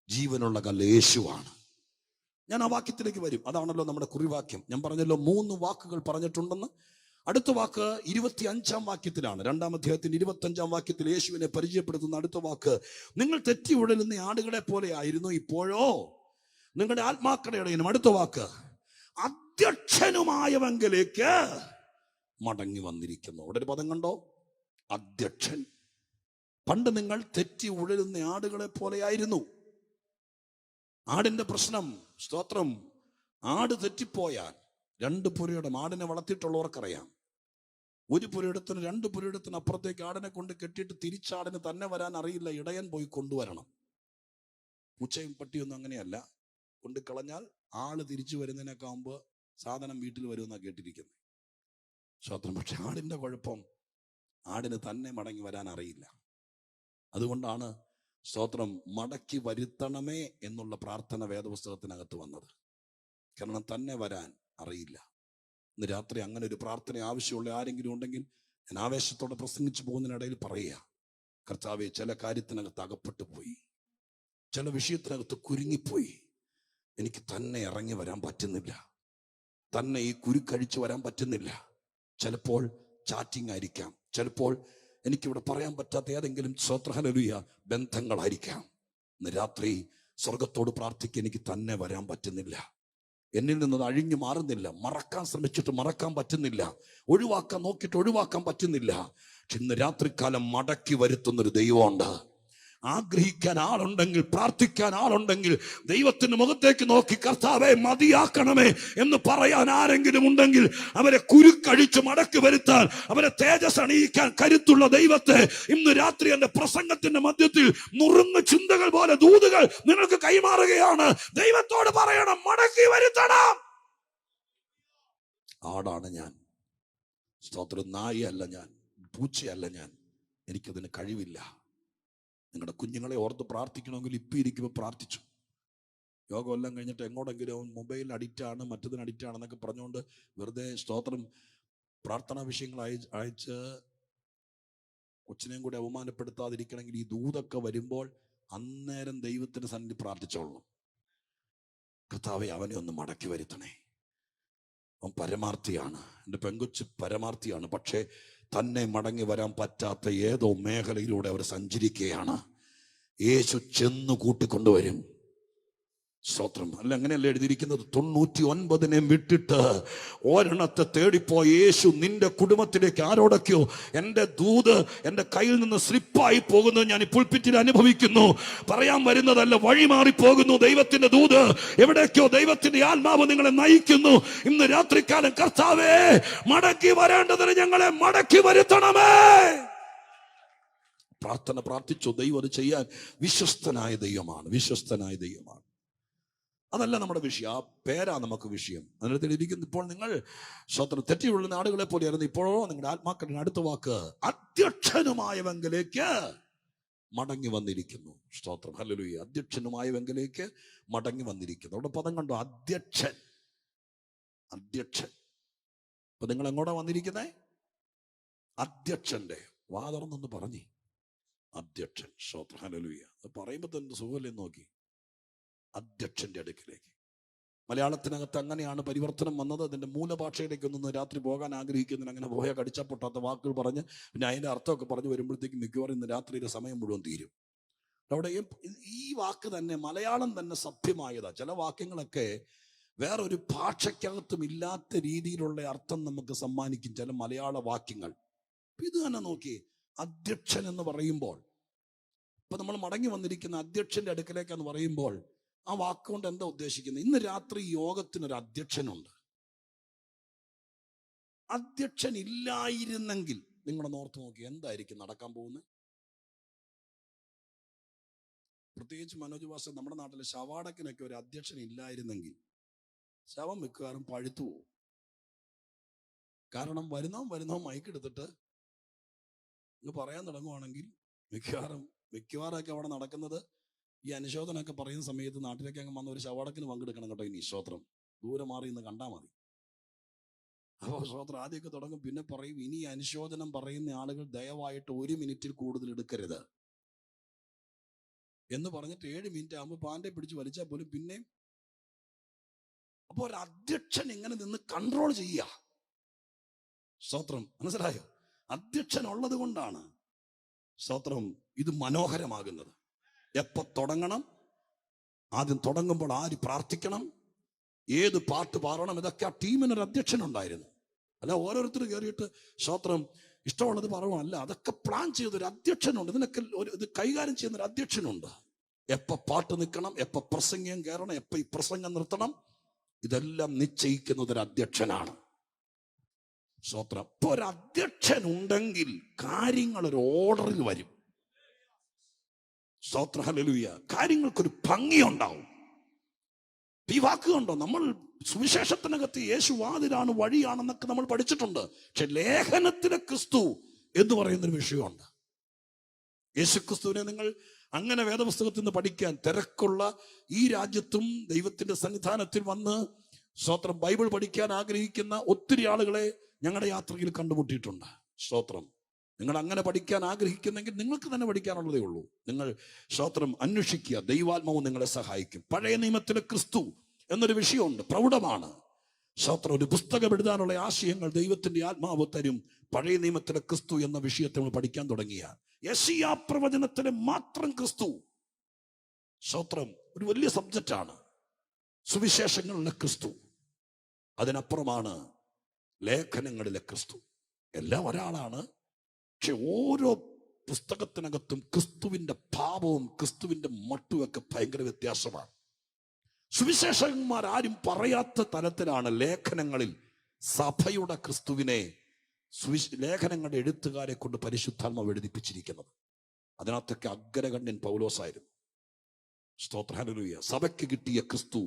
ജീവനുള്ള കല്ല് യേശുവാണ്. ഞാൻ ആ വാക്യത്തിലേക്ക് വരും. അതാണല്ലോ നമ്മുടെ കുറിവാക്യം. ഞാൻ പറഞ്ഞല്ലോ 3 വാക്കുകൾ പറഞ്ഞിട്ടുണ്ടെന്ന്. അടുത്ത വാക്ക് 25-ാം വാക്യത്തിലാണ്. 2-ാം അധ്യായത്തിന്റെ 25-ാം വാക്യത്തിൽ യേശുവിനെ പരിചയപ്പെടുത്തുന്ന അടുത്ത വാക്ക്: നിങ്ങൾ തെറ്റി ഉഴലുന്ന ആടുകളെ പോലെ ആയിരുന്നു, ഇപ്പോഴോ നിങ്ങളുടെ ആത്മാക്കളുടെ ഇടയിലും. അടുത്ത വാക്ക്: അധ്യക്ഷനുമായവങ്കിലേക്ക് മടങ്ങി വന്നിരിക്കുന്നു. അവിടെ ഒരു പദം കണ്ടോ? അധ്യക്ഷൻ. പണ്ട് നിങ്ങൾ തെറ്റി ഉഴലുന്ന ആടുകളെ പോലെയായിരുന്നു. ആടിന്റെ പ്രശ്നം, സ്തോത്രം, ആട് തെറ്റിപ്പോയാൽ 2 പുരയിടം. ആടിനെ വളർത്തിയിട്ടുള്ളവർക്കറിയാം, ഒരു പുരയിടത്തിന് 2 പുരയിടത്തിന് അപ്പുറത്തേക്ക് ആടിനെ കൊണ്ട് കെട്ടിയിട്ട് തിരിച്ചാടിന് തന്നെ വരാൻ അറിയില്ല, ഇടയൻ പോയി കൊണ്ടുവരണം. പൂച്ചയും പട്ടിയൊന്നും അങ്ങനെയല്ല. കൊണ്ട് കളഞ്ഞാൽ ആള് തിരിച്ചു വരുന്നതിനൊക്കെ ആകുമ്പോൾ സാധനം വീട്ടിൽ വരുമെന്നാണ് കേട്ടിരിക്കുന്നത്. സ്തോത്രം. പക്ഷെ ആടിന്റെ കുഴപ്പം, ആടിന് തന്നെ മടങ്ങി വരാൻ അറിയില്ല. അതുകൊണ്ടാണ് സ്തോത്രം മടക്കി വരുത്തണമേ എന്നുള്ള പ്രാർത്ഥന വേദപുസ്തകത്തിനകത്ത് വന്നത്. കാരണം തന്നെ വരാൻ അറിയില്ല. ഇന്ന് രാത്രി അങ്ങനെ ഒരു പ്രാർത്ഥന ആവശ്യമുള്ള ആരെങ്കിലും ഉണ്ടെങ്കിൽ ഞാൻ ആവേശത്തോടെ പ്രസംഗിച്ചു പോകുന്നതിനിടയിൽ പറയുക, കർത്താവേ, ചില കാര്യത്തിനകത്ത് അകപ്പെട്ടു പോയി, ചില വിഷയത്തിനകത്ത് കുരുങ്ങിപ്പോയി, എനിക്ക് തന്നെ ഇറങ്ങി വരാൻ പറ്റുന്നില്ല, തന്നെ ഈ കുരുക്കഴിച്ചു വരാൻ പറ്റുന്നില്ല. ചിലപ്പോൾ ചാറ്റിംഗ് ആയിരിക്കാം, ചിലപ്പോൾ എനിക്കിവിടെ പറയാൻ പറ്റാത്ത ഏതെങ്കിലും സ്വത്രഹലലുയ ബന്ധങ്ങളായിരിക്കാം. ഇന്ന് രാത്രി സ്വർഗത്തോട് പ്രാർത്ഥിക്കുക, എനിക്ക് തന്നെ വരാൻ പറ്റുന്നില്ല, എന്നിൽ നിന്നത് അഴിഞ്ഞു മാറുന്നില്ല, മറക്കാൻ ശ്രമിച്ചിട്ട് മറക്കാൻ പറ്റുന്നില്ല, ഒഴിവാക്കാൻ നോക്കിയിട്ട് ഒഴിവാക്കാൻ പറ്റുന്നില്ല. പക്ഷെ ഇന്ന് രാത്രികാലം മടക്കി വരുത്തുന്നൊരു ദൈവമുണ്ട്. ആഗ്രഹിക്കാൻ ആളുണ്ടെങ്കിൽ, പ്രാർത്ഥിക്കാൻ ആളുണ്ടെങ്കിൽ, ദൈവത്തിന്റെ മുഖത്തേക്ക് നോക്കി കർത്താവേ മതിയാക്കണമേ എന്ന് പറയാൻ ആരെങ്കിലും ഉണ്ടെങ്കിൽ അവരെ കുരുക്കഴിച്ച് മടക്കി വരുത്താൻ, അവരെ തേജസ് അണിയിക്കാൻ കരുത്തുള്ള ദൈവത്തെ ഇന്ന് രാത്രി എന്റെ പ്രസംഗത്തിന്റെ മധ്യത്തിൽ നുറുങ്ങ് ചിന്തകൾ പോലെ ദൂതുകൾ നിങ്ങൾക്ക് കൈമാറുകയാണ്. ദൈവത്തോട് പറയണം, മടക്കി വരുത്തണം. ആടാണ് ഞാൻ, സ്തോത്രം, നായയല്ല ഞാൻ, പൂച്ചയല്ല ഞാൻ, എനിക്കതിന് കഴിവില്ല. നിങ്ങളുടെ കുഞ്ഞുങ്ങളെ ഓർത്ത് പ്രാർത്ഥിക്കണമെങ്കിൽ ഇപ്പം ഇരിക്കുമ്പോൾ പ്രാർത്ഥിച്ചു. യോഗം എല്ലാം കഴിഞ്ഞിട്ട് എങ്ങോട്ടെങ്കിലും മൊബൈലിൽ അഡിക്റ്റാണ്, മറ്റതിന് അഡിക്റ്റാണെന്നൊക്കെ പറഞ്ഞുകൊണ്ട് വെറുതെ സ്തോത്രം പ്രാർത്ഥനാ വിഷയങ്ങൾ അയച്ച് കൊച്ചിനെയും കൂടി അവമാനപ്പെടുത്താതിരിക്കണമെങ്കിൽ ഈ ദൂതൊക്കെ വരുമ്പോൾ അന്നേരം ദൈവത്തിന് സന്നിധി പ്രാർത്ഥിച്ചോളണം. കർത്താവേ, അവനെ ഒന്ന് മടക്കി വരുത്തണേ. അവൻ പരമാർത്ഥിയാണ്, എൻ്റെ പെങ്കൊച്ച് പരമാർത്ഥിയാണ്. പക്ഷേ തന്നെ മടങ്ങി വരാൻ പറ്റാത്ത ഏതോ മേഖലയിലൂടെ അവർ സഞ്ചരിക്കുകയാണ്. യേശു ചെന്ന് കൂട്ടിക്കൊണ്ടുവരും. സ്തോത്രം. അല്ല, അങ്ങനെയല്ല എഴുതിയിരിക്കുന്നത്. 99 വിട്ടിട്ട് ഒരെണ്ണത്തെ തേടിപ്പോയ യേശു നിന്റെ കുടുംബത്തിലേക്ക് ആരോടൊക്കെയോ എൻ്റെ ദൂത് എൻ്റെ കയ്യിൽ നിന്ന് സ്ലിപ്പായി പോകുന്നത് ഞാൻ ഈ പുൽപ്പിറ്റിൽ അനുഭവിക്കുന്നു. പറയാൻ വരുന്നതല്ല, വഴിമാറി പോകുന്നു ദൈവത്തിന്റെ ദൂത്. എവിടേക്കോ ദൈവത്തിന്റെ ആത്മാവ് നിങ്ങളെ നയിക്കുന്നു. ഇന്ന് രാത്രികാലം കർത്താവേ, മടക്കി വരേണ്ടതിന് ഞങ്ങളെ മടക്കി വരുത്തണമേ. പ്രാർത്ഥിച്ചു. ദൈവം അത് ചെയ്യാൻ വിശ്വസ്തനായ ദൈവമാണ്. അതല്ല നമ്മുടെ വിഷയം, ആ പേരാ നമുക്ക് വിഷയം. അതിനകത്ത് ഇരിക്കുന്നു, ഇപ്പോൾ നിങ്ങൾ സ്വതന്ത്രം തെറ്റിയുള്ള നാടുകളെ പോലെയായിരുന്നു, ഇപ്പോഴോ നിങ്ങളുടെ ആത്മാക്കളുടെ അടുത്ത വാക്ക് അധ്യക്ഷനുമായവെങ്കിലേക്ക് മടങ്ങി വന്നിരിക്കുന്നു. സ്തോത്രം, ഹല്ലേലൂയ. അധ്യക്ഷനുമായവെങ്കിലേക്ക് മടങ്ങി വന്നിരിക്കുന്നു. അവിടെ പദം കണ്ടോ, അധ്യക്ഷൻ. അധ്യക്ഷൻ. അപ്പൊ നിങ്ങൾ എങ്ങോട്ടാ വന്നിരിക്കുന്നേ? അധ്യക്ഷന്റെ വാ തുറന്നൊന്ന് പറഞ്ഞേ, അധ്യക്ഷൻ. സ്തോത്രം, ഹല്ലേലൂയ. അത് പറയുമ്പോ തന്നെ സുഖമല്ലേ നോക്കി, അധ്യക്ഷന്റെ അടുക്കിലേക്ക്. മലയാളത്തിനകത്ത് അങ്ങനെയാണ് പരിവർത്തനം വന്നത്. അതിന്റെ മൂലഭാഷയിലേക്ക് ഒന്നും രാത്രി പോകാൻ ആഗ്രഹിക്കുന്നതിന് അങ്ങനെ പോയാൽ കടിച്ചാൽ പൊട്ടാത്ത വാക്കുകൾ പറഞ്ഞ് പിന്നെ അതിന്റെ അർത്ഥമൊക്കെ പറഞ്ഞു വരുമ്പോഴത്തേക്കും മിക്കവാറും ഇന്ന് രാത്രിയുടെ സമയം മുഴുവൻ തീരും. അവിടെ ഈ വാക്ക് തന്നെ മലയാളം തന്നെ സഭ്യമായതാ. ചില വാക്യങ്ങളൊക്കെ വേറൊരു ഭാഷയ്ക്കകത്തും ഇല്ലാത്ത രീതിയിലുള്ള അർത്ഥം നമുക്ക് സമ്മാനിക്കും ചില മലയാള വാക്യങ്ങൾ. ഇത് തന്നെ നോക്കി, അധ്യക്ഷൻ എന്ന് പറയുമ്പോൾ, ഇപ്പൊ നമ്മൾ മടങ്ങി വന്നിരിക്കുന്ന അധ്യക്ഷന്റെ അടുക്കലേക്കെന്ന് പറയുമ്പോൾ ആ വാക്കുകൊണ്ട് എന്താ ഉദ്ദേശിക്കുന്നത്? ഇന്ന് രാത്രി യോഗത്തിനൊരു അധ്യക്ഷനുണ്ട്. അധ്യക്ഷൻ ഇല്ലായിരുന്നെങ്കിൽ നിങ്ങളൊന്ന് ഓർത്ത് നോക്കി എന്തായിരിക്കും നടക്കാൻ പോകുന്നത്? പ്രത്യേകിച്ച് മനോജ് ഭാഷ നമ്മുടെ നാട്ടിലെ ശവാടക്കിനൊക്കെ ഒരു അധ്യക്ഷൻ ഇല്ലായിരുന്നെങ്കിൽ ശവം മിക്കവാറും പഴുത്തു പോകും. കാരണം വരുന്നോ മൈക്കെടുത്തിട്ട് ഇങ്ങ് പറയാൻ തുടങ്ങുവാണെങ്കിൽ മിക്കവാറൊക്കെ അവിടെ നടക്കുന്നത് ഈ അനുശോചനമൊക്കെ പറയുന്ന സമയത്ത് നാട്ടിലേക്ക് അങ്ങ് വന്ന ഒരു ശവാടക്കിന് പങ്കെടുക്കണം കേട്ടോ. ഇനി സ്തോത്രം, ദൂരെ മാറി ഇന്ന് കണ്ടാൽ മതി. അപ്പോൾ സ്തോത്രം ആദ്യമൊക്കെ തുടങ്ങും, പിന്നെ പറയും ഇനി അനുശോചനം പറയുന്ന ആളുകൾ ദയവായിട്ട് 1 മിനിറ്റിൽ കൂടുതൽ എടുക്കരുത് എന്ന് പറഞ്ഞിട്ട് 7 മിനിറ്റ് ആകുമ്പോൾ പാൻറെ പിടിച്ച് വലിച്ചാൽ പോലും പിന്നെയും. അപ്പോൾ ഒരു അധ്യക്ഷൻ ഇങ്ങനെ നിന്ന് കൺട്രോൾ ചെയ്യുക. സ്തോത്രം, മനസ്സിലായോ? അധ്യക്ഷൻ ഉള്ളത് കൊണ്ടാണ് സ്തോത്രം ഇത് മനോഹരമാകുന്നത്. എപ്പോ തുടങ്ങണം, ആദ്യം തുടങ്ങുമ്പോൾ ആര് പ്രാർത്ഥിക്കണം, ഏത് പാട്ട് പാടണം, ഇതൊക്കെ ആ ടീമിനൊരു അധ്യക്ഷൻ ഉണ്ടായിരുന്നു. അല്ല ഓരോരുത്തർ കയറിയിട്ട് സ്തോത്രം ഇഷ്ടമുള്ളത് പറയുമല്ല, അതൊക്കെ പ്ലാൻ ചെയ്തൊരു അധ്യക്ഷനുണ്ട്. ഇതിനൊക്കെ ഇത് കൈകാര്യം ചെയ്യുന്ന ഒരു അധ്യക്ഷനുണ്ട്. എപ്പോ പാട്ട് നിൽക്കണം, എപ്പോ പ്രസംഗം കയറണം, എപ്പോ ഈ പ്രസംഗം നിർത്തണം, ഇതെല്ലാം നിശ്ചയിക്കുന്നത് ഒരു അധ്യക്ഷനാണ്. സ്തോത്രം. ഇപ്പൊ ഒരു അധ്യക്ഷൻ ഉണ്ടെങ്കിൽ കാര്യങ്ങൾ ഒരു ഓർഡറിൽ വരും. സ്തോത്രം, ഹല്ലേലൂയ. കാര്യങ്ങൾക്കൊരു ഭംഗിയുണ്ടാവും. ഈ വാക്ക് കണ്ടോ, നമ്മൾ സുവിശേഷത്തിനകത്ത് യേശു വാതിലാണ്, വഴിയാണെന്നൊക്കെ നമ്മൾ പഠിച്ചിട്ടുണ്ട്. പക്ഷെ ലേഖനത്തിലെ ക്രിസ്തു എന്ന് പറയുന്നൊരു വിഷയമുണ്ട്. യേശു ക്രിസ്തുവിനെ നിങ്ങൾ അങ്ങനെ വേദപുസ്തകത്തിൽ നിന്ന് പഠിക്കാൻ തിരക്കുള്ള ഈ രാജ്യത്തും ദൈവത്തിന്റെ സന്നിധാനത്തിൽ വന്ന് സ്തോത്രം ബൈബിൾ പഠിക്കാൻ ആഗ്രഹിക്കുന്ന ഒത്തിരി ആളുകളെ ഞങ്ങളുടെ യാത്രയിൽ കണ്ടുമുട്ടിയിട്ടുണ്ട്. സ്തോത്രം. നിങ്ങൾ അങ്ങനെ പഠിക്കാൻ ആഗ്രഹിക്കുന്നെങ്കിൽ നിങ്ങൾക്ക് തന്നെ പഠിക്കാനുള്ളതേ ഉള്ളൂ. നിങ്ങൾ സ്തോത്രം അന്വേഷിക്കുക, ദൈവാത്മാവ് നിങ്ങളെ സഹായിക്കും. പഴയ നിയമത്തിലെ ക്രിസ്തു എന്നൊരു വിഷയമുണ്ട്, പ്രൗഢമാണ്. സ്തോത്രം. ഒരു പുസ്തകം എഴുതാനുള്ള ആശയങ്ങൾ ദൈവത്തിന്റെ ആത്മാവ് തരും. പഴയ നിയമത്തിലെ ക്രിസ്തു എന്ന വിഷയത്തെ നമ്മൾ പഠിക്കാൻ തുടങ്ങിയ യെശയ്യാ പ്രവചനത്തിലെ മാത്രം ക്രിസ്തു, സ്തോത്രം, ഒരു വലിയ സബ്ജക്റ്റാണ്. സുവിശേഷങ്ങളിലെ ക്രിസ്തു, അതിനപ്പുറമാണ് ലേഖനങ്ങളിലെ ക്രിസ്തു. എല്ലാം ഒരാളാണ്, പക്ഷെ ഓരോ പുസ്തകത്തിനകത്തും ക്രിസ്തുവിന്റെ ഭാവവും ക്രിസ്തുവിന്റെ മട്ടുമൊക്കെ ഭയങ്കര വ്യത്യാസമാണ്. സുവിശേഷകന്മാർ ആരും പറയാത്ത തരത്തിലാണ് ലേഖനങ്ങളിൽ സഭയുടെ ക്രിസ്തുവിനെ ലേഖനങ്ങളുടെ എഴുത്തുകാരെ കൊണ്ട് പരിശുദ്ധാത്മാവ് എഴുതിപ്പിച്ചിരിക്കുന്നത്. അതിനകത്തൊക്കെ അഗ്രഗണ്യൻ പൗലോസായിരുന്നു. സ്തോത്രം, ഹല്ലേലൂയ. സഭയ്ക്ക് കിട്ടിയ ക്രിസ്തു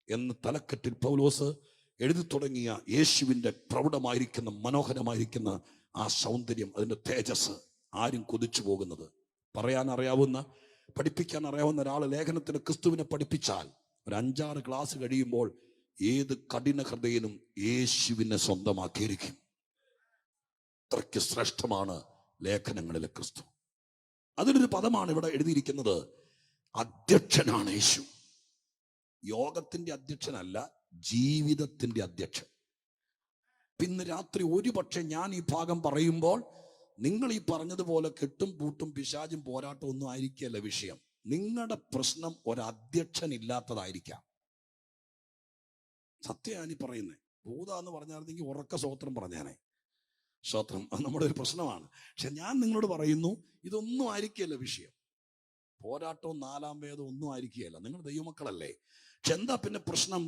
എന്ന തലക്കെട്ടിൽ പൗലോസ് എഴുതി തുടങ്ങിയ യേശുവിന്റെ പ്രൗഢമായിരിക്കുന്ന മനോഹരമായിരിക്കുന്ന ആ സൗന്ദര്യം, അതിന്റെ തേജസ് ആരും കൊതിച്ചു പോകുന്നത്. പറയാൻ അറിയാവുന്ന, പഠിപ്പിക്കാൻ അറിയാവുന്ന ഒരാൾ ലേഖനത്തിന് ക്രിസ്തുവിനെ പഠിപ്പിച്ചാൽ ഒരു 5-6 ക്ലാസ് കഴിയുമ്പോൾ ഏത് കഠിന ഹൃദയനും യേശുവിനെ സ്വന്തമാക്കിയിരിക്കും. അത്രയ്ക്ക് ശ്രേഷ്ഠമാണ് ലേഖനങ്ങളിലെ ക്രിസ്തു. അതിലൊരു പദമാണ് ഇവിടെ എഴുതിയിരിക്കുന്നത്, അധ്യക്ഷനാണ് യേശു. യോഗത്തിന്റെ അധ്യക്ഷനല്ല, ജീവിതത്തിന്റെ അധ്യക്ഷൻ. ഇന്ന് രാത്രി ഒരു പക്ഷെ ഞാൻ ഈ ഭാഗം പറയുമ്പോൾ നിങ്ങൾ ഈ പറഞ്ഞതുപോലെ കെട്ടും പൂട്ടും പിശാചും പോരാട്ടം ഒന്നും ആയിരിക്കുകയല്ല വിഷയം. നിങ്ങളുടെ പ്രശ്നം ഒരധ്യക്ഷൻ ഇല്ലാത്തതായിരിക്കാം. സത്യമാണ് ഈ പറയുന്നത്. ഭൂതാന്ന് പറഞ്ഞായിരുന്നെങ്കിൽ ഉറക്ക സ്വോത്രം പറഞ്ഞാനേ. സ്വോത്രം, അത് നമ്മുടെ ഒരു പ്രശ്നമാണ്. പക്ഷെ ഞാൻ നിങ്ങളോട് പറയുന്നു, ഇതൊന്നും ആയിരിക്കുകയല്ല വിഷയം. പോരാട്ടവും 4-ാം വേദവും ഒന്നും ആയിരിക്കുകയല്ല. നിങ്ങൾ ദൈവമക്കളല്ലേ. പക്ഷെ എന്താ പിന്നെ പ്രശ്നം?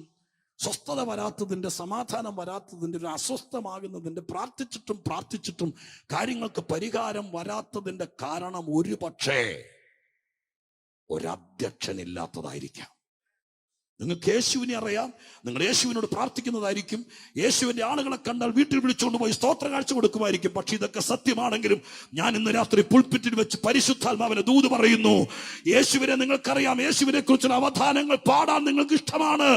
സ്വസ്ഥത വരാത്തതിന്റെ, സമാധാനം വരാത്തതിന്റെ, ഒരു അസ്വസ്ഥമാകുന്നതിന്റെ, പ്രാർത്ഥിച്ചിട്ടും കാര്യങ്ങൾക്ക് പരിഹാരം വരാത്തതിന്റെ കാരണം ഒരു പക്ഷേ ഒരധ്യക്ഷനില്ലാത്തതായിരിക്കാം. നിങ്ങൾക്ക് യേശുവിനെ അറിയാം, നിങ്ങൾ യേശുവിനോട് പ്രാർത്ഥിക്കുന്നതായിരിക്കും, യേശുവിന്റെ ആളുകളെ കണ്ടാൽ വീട്ടിൽ വിളിച്ചുകൊണ്ട് പോയി സ്തോത്ര കാഴ്ച കൊടുക്കുമായിരിക്കും. പക്ഷെ ഇതൊക്കെ സത്യമാണെങ്കിലും ഞാൻ ഇന്ന് രാത്രി പുൽപ്പിറ്റിൽ വെച്ച് പരിശുദ്ധാത്മാവിനെ ദൂത് പറയുന്നു. യേശുവിനെ നിങ്ങൾക്കറിയാം, യേശുവിനെ കുറിച്ചുള്ള അവധാനങ്ങൾ പാടാൻ നിങ്ങൾക്ക് ഇഷ്ടമാണ്,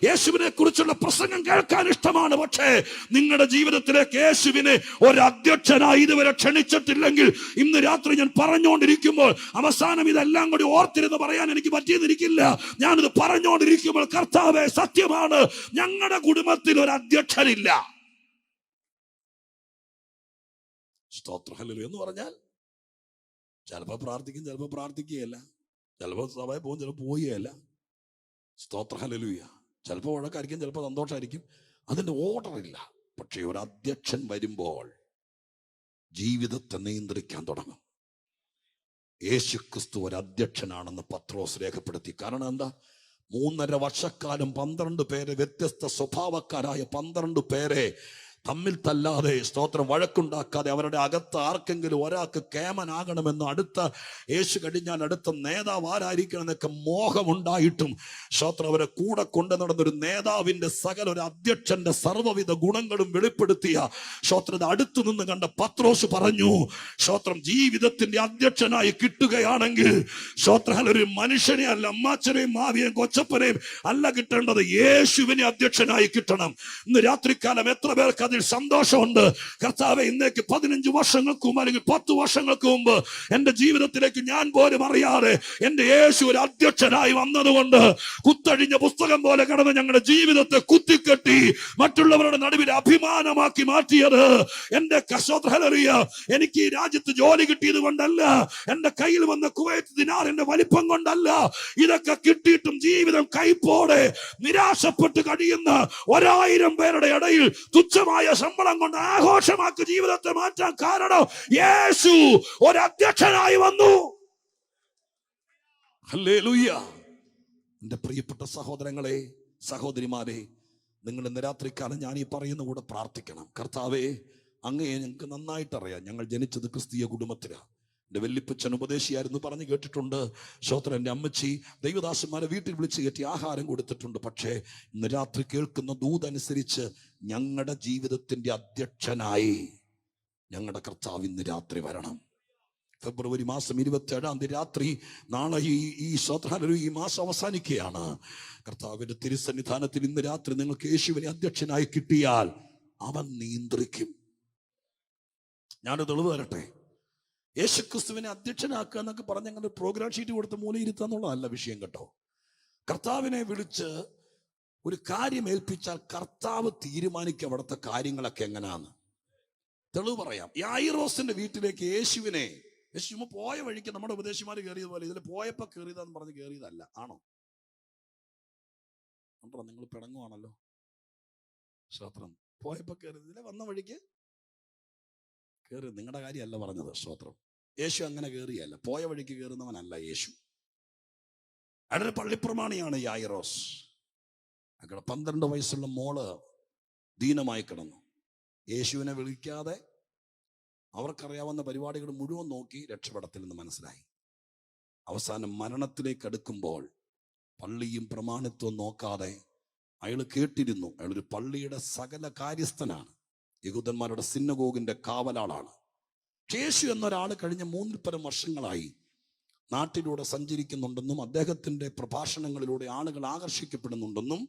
യേശുവിനെ കുറിച്ചുള്ള പ്രസംഗം കേൾക്കാൻ ഇഷ്ടമാണ്. പക്ഷേ നിങ്ങളുടെ ജീവിതത്തിലേക്ക് യേശുവിനെ ഒരു അധ്യക്ഷനായി ഇതുവരെ ക്ഷണിച്ചിട്ടില്ലെങ്കിൽ ഇന്ന് രാത്രി ഞാൻ പറഞ്ഞുകൊണ്ടിരിക്കുമ്പോൾ അവസാനം ഇതെല്ലാം കൂടി ഓർത്തിരുന്ന് പറയാൻ എനിക്ക് പറ്റിയെന്നിരിക്കില്ല. ഞാനിത് പറഞ്ഞുകൊണ്ടിരിക്കും, കർത്താവേ സത്യമാണ്, ഞങ്ങളുടെ കുടുംബത്തിൽ ഒരു അധ്യക്ഷനില്ല. സ്തോത്രം. ഹല്ലേലൂയ എന്ന് പറഞ്ഞാൽ ചിലപ്പോ പ്രാർത്ഥിക്കും, ചിലപ്പോ പ്രാർത്ഥിക്കുകയല്ല, ചിലപ്പോ സഭയിൽ പോകും, ചിലപ്പോൾ പോവുകയല്ല. സ്തോത്രം. ഹല്ലേലൂയ. ചിലപ്പോൾ വഴക്കായിരിക്കും, ചിലപ്പോൾ സന്തോഷമായിരിക്കും. അതിന്റെ ഓർഡർ ഇല്ല. പക്ഷെ ഒരു അധ്യക്ഷൻ വരുമ്പോൾ ജീവിതത്തെ നിയന്ത്രിക്കാൻ തുടങ്ങും. യേശുക്രിസ്തു ഒരു അധ്യക്ഷനാണെന്ന് പത്രോസ് രേഖപ്പെടുത്തി. കാരണം എന്താ? 3.5 വർഷക്കാലം 12 പേരെ, വ്യത്യസ്ത സ്വഭാവക്കാരായ 12 പേരെ തമ്മിൽ തല്ലാതെ, സ്തോത്രം, വഴക്കുണ്ടാക്കാതെ, അവരുടെ അകത്ത് ആർക്കെങ്കിലും ഒരാൾക്ക് കേമനാകണമെന്ന്, അടുത്ത യേശു കഴിഞ്ഞാൽ അടുത്ത നേതാവ് ആരായിരിക്കണം എന്നൊക്കെ മോഹമുണ്ടായിട്ടും, സ്തോത്രം, അവരെ കൂടെ കൊണ്ടു നടന്നൊരു നേതാവിന്റെ സകല, ഒരു അധ്യക്ഷന്റെ സർവ്വവിധ ഗുണങ്ങളും വെളിപ്പെടുത്തിയ, സ്തോത്രം, അടുത്തു നിന്ന് കണ്ട പത്രോസ് പറഞ്ഞു, സ്തോത്രം, ജീവിതത്തിന്റെ അധ്യക്ഷനായി കിട്ടുകയാണെങ്കിൽ, സ്തോത്രം, ഒരു മനുഷ്യനെ അല്ല, അമ്മാച്ചനെയും മാവിയെയും കൊച്ചപ്പനെയും അല്ല കിട്ടേണ്ടത്, യേശുവിനെ അധ്യക്ഷനായി കിട്ടണം. ഇന്ന് രാത്രികാലം എത്ര പേർക്ക് അതിൽ സന്തോഷമുണ്ട്? കർത്താവേ, ഇന്നേക്ക് 15 വർഷങ്ങൾക്ക് മുമ്പ് അല്ലെങ്കിൽ 10 വർഷങ്ങൾക്ക് മുമ്പ് എന്റെ ജീവിതത്തിലേക്ക് ഞാൻ പോലും അറിയാതെ എന്റെ യേശു ഒരു അധ്യക്ഷനായി വന്നതുകൊണ്ട് കുത്തഴിഞ്ഞ പുസ്തകം പോലെ കടന്ന് ഞങ്ങളുടെ ജീവിതത്തെ കുത്തിക്കെട്ടി മറ്റുള്ളവരുടെ നടുവിൽ അഭിമാനമാക്കി മാറ്റിയത് എന്റെ കർഷോത്രഹലറിയ. എനിക്ക് ഈ രാജ്യത്ത് ജോലി കിട്ടിയത് കൊണ്ടല്ല, എന്റെ കയ്യിൽ വന്ന കുവൈറ്റ് ദിനാറിന്റെ വലിപ്പം കൊണ്ടല്ല. ഇതൊക്കെ കിട്ടിയിട്ടും ജീവിതം കൈപ്പോടെ നിരാശപ്പെട്ട് കഴിയുന്ന 1000 പേരുടെ ഇടയിൽ തുച്ഛമായ ശമ്പളം കൊണ്ട് ആഘോഷമാക്കി ജീവിതത്തെ മാറ്റാൻ കാരണം യേശു ഒരു അധ്യക്ഷനായി വന്നു. ഹല്ലേലൂയ. എന്റെ പ്രിയപ്പെട്ട സഹോദരങ്ങളെ, സഹോദരിമാരെ, നിങ്ങൾ ഇന്ന് രാത്രിക്കാലം ഞാൻ ഈ പറയുന്ന കൂടെ പ്രാർത്ഥിക്കണം. കർത്താവേ, അങ്ങയെ ഞങ്ങൾക്ക് നന്നായിട്ട് അറിയാം. ഞങ്ങൾ ജനിച്ചത് ക്രിസ്തീയ കുടുംബത്തിലാണ്. എൻ്റെ വല്യപ്പച്ചൻ ഉപദേശിയായിരുന്നു, പറഞ്ഞു കേട്ടിട്ടുണ്ട്. സ്തോത്രം. എൻ്റെ അമ്മച്ചി ദൈവദാസന്മാരെ വീട്ടിൽ വിളിച്ച് കയറ്റി ആഹാരം കൊടുത്തിട്ടുണ്ട്. പക്ഷേ ഇന്ന് രാത്രി കേൾക്കുന്ന ദൂതനുസരിച്ച് ഞങ്ങളുടെ ജീവിതത്തിന്റെ അധ്യക്ഷനായി ഞങ്ങളുടെ കർത്താവ് ഇന്ന് രാത്രി വരണം. ഫെബ്രുവരി മാസം 27-ാം തീയതി രാത്രി, നാളെ ഈ സ്തോത്രം, ഈ മാസം അവസാനിക്കുകയാണ്. കർത്താവിന്റെ തിരുസന്നിധാനത്തിൽ ഇന്ന് രാത്രി നിങ്ങൾക്ക് യേശുവിനെ അധ്യക്ഷനായി കിട്ടിയാൽ അവൻ നിയന്ത്രിക്കും. ഞാനത് തെളിവ് തരട്ടെ. യേശുക്രിസ്തുവിനെ അധ്യക്ഷനാക്കുക എന്നൊക്കെ പറഞ്ഞ് അങ്ങനെ പ്രോഗ്രാം ഷീറ്റ് കൊടുത്ത് മൂലയിരുത്തുക എന്നുള്ളതല്ല വിഷയം കേട്ടോ. കർത്താവിനെ വിളിച്ച് ഒരു കാര്യം ഏൽപ്പിച്ചാൽ കർത്താവ് തീരുമാനിക്കുക അവിടുത്തെ കാര്യങ്ങളൊക്കെ എങ്ങനെയാന്ന്. തെളിവ് പറയാം. യായിറോസിന്റെ വീട്ടിലേക്ക് യേശു പോയ വഴിക്ക് നമ്മുടെ ഉപദേശിമാർ കയറിയതുപോലെ ഇതിൽ പോയപ്പോ കയറിയതാന്ന് പറഞ്ഞ് കയറിയതല്ല. ആണോ? നിങ്ങൾ പിണങ്ങുവാണല്ലോ. സ്തോത്രം. പോയപ്പോ കയറിയത് ഇതിലെ വന്ന വഴിക്ക് കയറി. നിങ്ങളുടെ കാര്യമല്ല പറഞ്ഞത്. സ്തോത്രം. യേശു അങ്ങനെ കയറിയല്ല, പോയ വഴിക്ക് കയറുന്നവനല്ല യേശു. അയാളൊരു പള്ളിപ്രമാണിയാണ് യായിറോസ്. അയാളുടെ 12 വയസ്സുള്ള മോള് ദീനമായി കിടന്നു. യേശുവിനെ വിളിക്കാതെ അവർക്കറിയാവുന്ന പരിപാടികൾ മുഴുവൻ നോക്കി രക്ഷപ്പെടത്തില്ലെന്ന് മനസ്സിലായി. അവസാനം മരണത്തിലേക്ക് അടുക്കുമ്പോൾ പള്ളിയും പ്രമാണിത്വം നോക്കാതെ അയാൾ കേട്ടിരുന്നു. അയാളൊരു പള്ളിയുടെ സകല കാര്യസ്ഥനാണ്, യഹൂദന്മാരുടെ സിനഗോഗിന്റെ കാവലാളാണ്. യേശു എന്നൊരാൾ കഴിഞ്ഞ 3 വർഷങ്ങളായി നാട്ടിലൂടെ സഞ്ചരിക്കുന്നുണ്ടെന്നും അദ്ദേഹത്തിന്റെ പ്രഭാഷണങ്ങളിലൂടെ ആളുകൾ ആകർഷിക്കപ്പെടുന്നുണ്ടെന്നും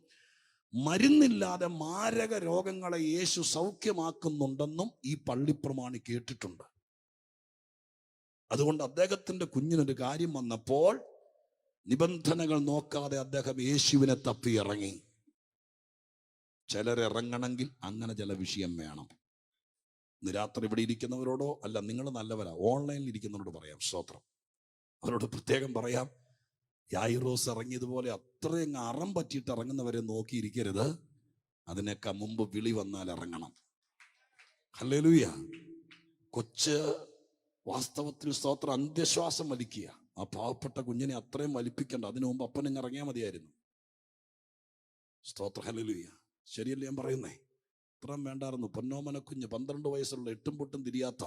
മരുന്നില്ലാതെ മാരക രോഗങ്ങളെ യേശു സൗഖ്യമാക്കുന്നുണ്ടെന്നും ഈ പള്ളിപ്രമാണി കേട്ടിട്ടുണ്ട്. അതുകൊണ്ട് അദ്ദേഹത്തിന്റെ കുഞ്ഞിനൊരു കാര്യം വന്നപ്പോൾ നിബന്ധനകൾ നോക്കാതെ അദ്ദേഹം യേശുവിനെ തപ്പി ഇറങ്ങി. ചിലരിറങ്ങണമെങ്കിൽ അങ്ങനെ ചില വിഷയം വേണം. ഇന്ന് രാത്രി ഇവിടെ ഇരിക്കുന്നവരോടോ അല്ല, നിങ്ങൾ നല്ലവരാ, ഓൺലൈനിൽ ഇരിക്കുന്നവരോട് പറയാം. സ്തോത്രം. അവരോട് പ്രത്യേകം പറയാം, യായിറോസ് ഇറങ്ങിയതുപോലെ അത്രയും അറം പറ്റിയിട്ട് ഇറങ്ങുന്നവരെ നോക്കിയിരിക്കരുത്. അതിനൊക്കെ മുമ്പ് വിളി വന്നാൽ ഇറങ്ങണം. ഹല്ലേലൂയ. കൊച്ച് വാസ്തവത്തിൽ സ്തോത്രം അന്ത്യശ്വാസം വലിക്കുക. ആ പാവപ്പെട്ട കുഞ്ഞിനെ അത്രയും വലിപ്പിക്കണ്ട. അതിനു മുമ്പ് അപ്പനിങ്ങ് ഇറങ്ങിയാൽ മതിയായിരുന്നു. സ്തോത്രം. ഹല്ലേലൂയ. ശരിയല്ലേ ഞാൻ പറയുന്നേ? ഇത്രയും വേണ്ടായിരുന്നു. പൊന്നോമന കുഞ്ഞ് 12 വയസ്സുള്ള, എട്ടും പൊട്ടും തിരിയാത്ത.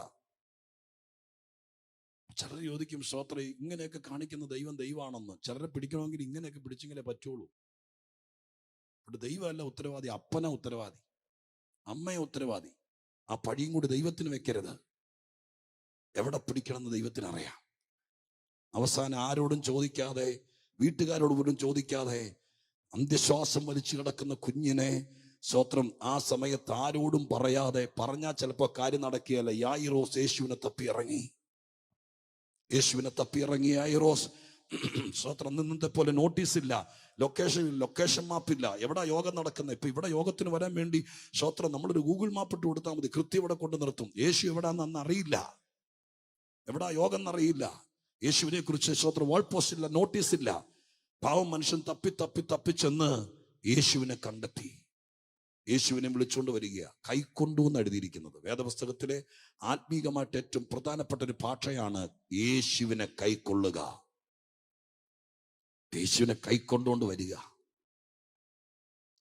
ചിലർ ചോദിക്കും, സ്തോത്രം, ഇങ്ങനെയൊക്കെ കാണിക്കുന്ന ദൈവമാണെന്ന്. ചിലരെ പിടിക്കണമെങ്കിൽ ഇങ്ങനെയൊക്കെ പിടിച്ചെങ്കിലേ പറ്റുള്ളൂ. ഇവിടെ ദൈവമല്ല ഉത്തരവാദി, അപ്പനാ ഉത്തരവാദി, അമ്മയെ ഉത്തരവാദി. ആ പഴിയും കൂടി ദൈവത്തിന് വെക്കരുത്. എവിടെ പിടിക്കണമെന്ന് ദൈവത്തിനറിയാം. അവസാനം ആരോടും ചോദിക്കാതെ, വീട്ടുകാരോട് പോലും ചോദിക്കാതെ അന്ത്യശ്വാസം വലിച്ചു കിടക്കുന്ന കുഞ്ഞിനെ, സ്തോത്രം, ആ സമയത്ത് ആരോടും പറയാതെ, പറഞ്ഞാൽ ചിലപ്പോൾ കാര്യം നടക്കുകയല്ല. യായിറോസ് യേശുവിനെ തപ്പിയിറങ്ങി. യായിറോസ്, സ്തോത്രം, ഇന്നത്തെ പോലെ നോട്ടീസില്ല, ലൊക്കേഷൻ മാപ്പില്ല, എവിടെ യോഗം നടക്കുന്നത്. ഇപ്പൊ ഇവിടെ യോഗത്തിന് വരാൻ വേണ്ടി, സ്തോത്രം, നമ്മളൊരു ഗൂഗിൾ മാപ്പ് ഇട്ട് കൊടുത്താൽ മതി, കൃത്യം ഇവിടെ കൊണ്ട് നിർത്തും. യേശു എവിടാന്ന് അറിയില്ല, എവിടാ യോഗം എന്നറിയില്ല. യേശുവിനെ കുറിച്ച്, സ്തോത്രം, വാൾ പോസ്റ്റ് ഇല്ല, നോട്ടീസ് ഇല്ല. പാവം മനുഷ്യൻ തപ്പി ചെന്ന് യേശുവിനെ കണ്ടെത്തി. യേശുവിനെ വിളിച്ചുകൊണ്ട് വരിക. കൈക്കൊണ്ടു എന്ന് എഴുതിയിരിക്കുന്നത് വേദപുസ്തകത്തിലെ ആത്മീകമായിട്ട് ഏറ്റവും പ്രധാനപ്പെട്ട ഒരു ഭാഷയാണ് യേശുവിനെ കൈക്കൊള്ളുക. യേശുവിനെ കൈക്കൊണ്ടുകൊണ്ട് വരിക.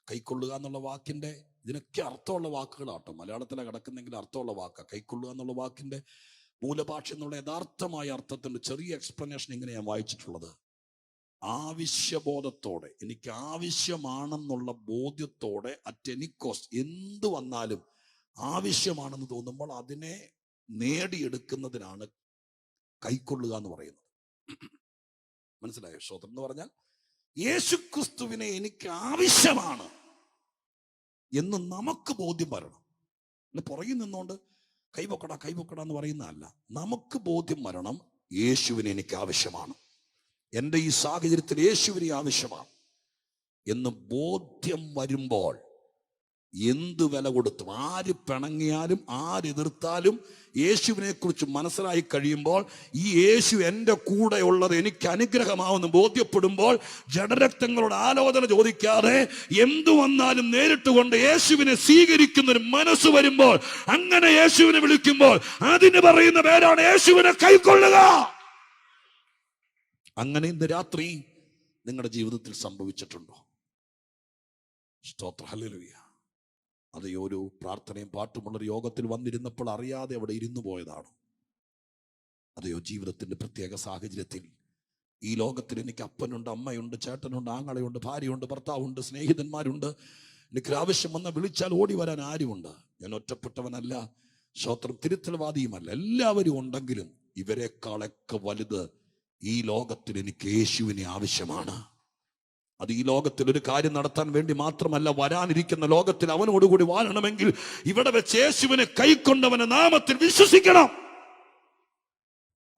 കൈക്കൊള്ളുക എന്നുള്ള വാക്കിന്റെ, ഇതിനൊക്കെ അർത്ഥമുള്ള വാക്കുകളാട്ടോ. മലയാളത്തിലെ കിടക്കുന്നെങ്കിൽ അർത്ഥമുള്ള വാക്കാണ്. കൈക്കൊള്ളുക എന്നുള്ള വാക്കിന്റെ മൂലഭാഷ എന്നുള്ള യഥാർത്ഥമായ അർത്ഥത്തിന്റെ ചെറിയ എക്സ്പ്ലനേഷൻ ഇങ്ങനെ ഞാൻ വായിച്ചിട്ടുള്ളത്. ആവശ്യബോധത്തോടെ, എനിക്ക് ആവശ്യമാണെന്നുള്ള ബോധ്യത്തോടെ, അറ്റ് എനി കോസ്റ്റ്, എന്ത് വന്നാലും ആവശ്യമാണെന്ന് തോന്നുമ്പോൾ അതിനെ നേടിയെടുക്കുന്നതിനാണ് കൈക്കൊള്ളുക എന്ന് പറയുന്നത്. മനസ്സിലായോ? സ്തോത്രം എന്ന് പറഞ്ഞാൽ യേശുക്രിസ്തുവിനെ എനിക്ക് ആവശ്യമാണ് എന്ന് നമുക്ക് ബോധ്യം വരണം. പുറകിൽ നിന്നുകൊണ്ട് കൈപൊക്കട എന്ന് പറയുന്നതല്ല. നമുക്ക് ബോധ്യം വരണം, യേശുവിനെ എനിക്ക് ആവശ്യമാണ്, എൻ്റെ ഈ സാഹചര്യത്തിൽ യേശുവിനെ ആവശ്യമാണ് എന്ന് ബോധ്യം വരുമ്പോൾ എന്ത് വില കൊടുത്തും, ആര് പിണങ്ങിയാലും ആരെതിർത്താലും, യേശുവിനെ കുറിച്ച് മനസ്സിലായി കഴിയുമ്പോൾ, ഈ യേശു എൻ്റെ കൂടെ ഉള്ളത് എനിക്ക് അനുഗ്രഹമാവെന്ന് ബോധ്യപ്പെടുമ്പോൾ, ജഡരക്തങ്ങളോട് ആലോചന ചോദിക്കാതെ എന്തു വന്നാലും നേരിട്ട് കൊണ്ട് യേശുവിനെ സ്വീകരിക്കുന്ന ഒരു മനസ്സ് വരുമ്പോൾ, അങ്ങനെ യേശുവിനെ വിളിക്കുമ്പോൾ അതിന് പറയുന്ന പേരാണ് യേശുവിനെ കൈക്കൊള്ളുക. അങ്ങനെ ഇന്ന് രാത്രി നിങ്ങളുടെ ജീവിതത്തിൽ സംഭവിച്ചിട്ടുണ്ടോ? സ്തോത്രം, ഹല്ലേലൂയ. അത് ഒരു പ്രാർത്ഥനയും പാട്ടുമുള്ളൊരു യോഗത്തിൽ വന്നിരുന്നപ്പോൾ അറിയാതെ അവിടെ ഇരുന്നു പോയതാണോ? അതെയോ ജീവിതത്തിന്റെ പ്രത്യേക സാഹചര്യത്തിൽ, ഈ ലോകത്തിൽ എനിക്ക് അപ്പനുണ്ട്, അമ്മയുണ്ട്, ചേട്ടനുണ്ട്, ആങ്ങളയുണ്ട്, ഭാര്യയുണ്ട്, ഭർത്താവുണ്ട്, സ്നേഹിതന്മാരുണ്ട്, എനിക്ക് ആവശ്യം വന്നാൽ വിളിച്ചാൽ ഓടി വരാൻ ആരുമുണ്ട്. ഞാൻ ഒറ്റപ്പെട്ടവനല്ല, സ്തോത്രം, തിരുത്തൽവാദിയുമല്ല. എല്ലാവരും ഉണ്ടെങ്കിലും ഇവരെക്കാളൊക്കെ വലുത് ഈ ലോകത്തിൽ എനിക്ക് യേശുവിനെ ആവശ്യമാണ്. അത് ഈ ലോകത്തിൽ ഒരു കാര്യം നടത്താൻ വേണ്ടി മാത്രമല്ല, വരാനിരിക്കുന്ന ലോകത്തിൽ അവനോടുകൂടി വാഴണമെങ്കിൽ ഇവിടെ വെച്ച് യേശുവിനെ കൈക്കൊണ്ടവനെ നാമത്തിൽ വിശ്വസിക്കണം.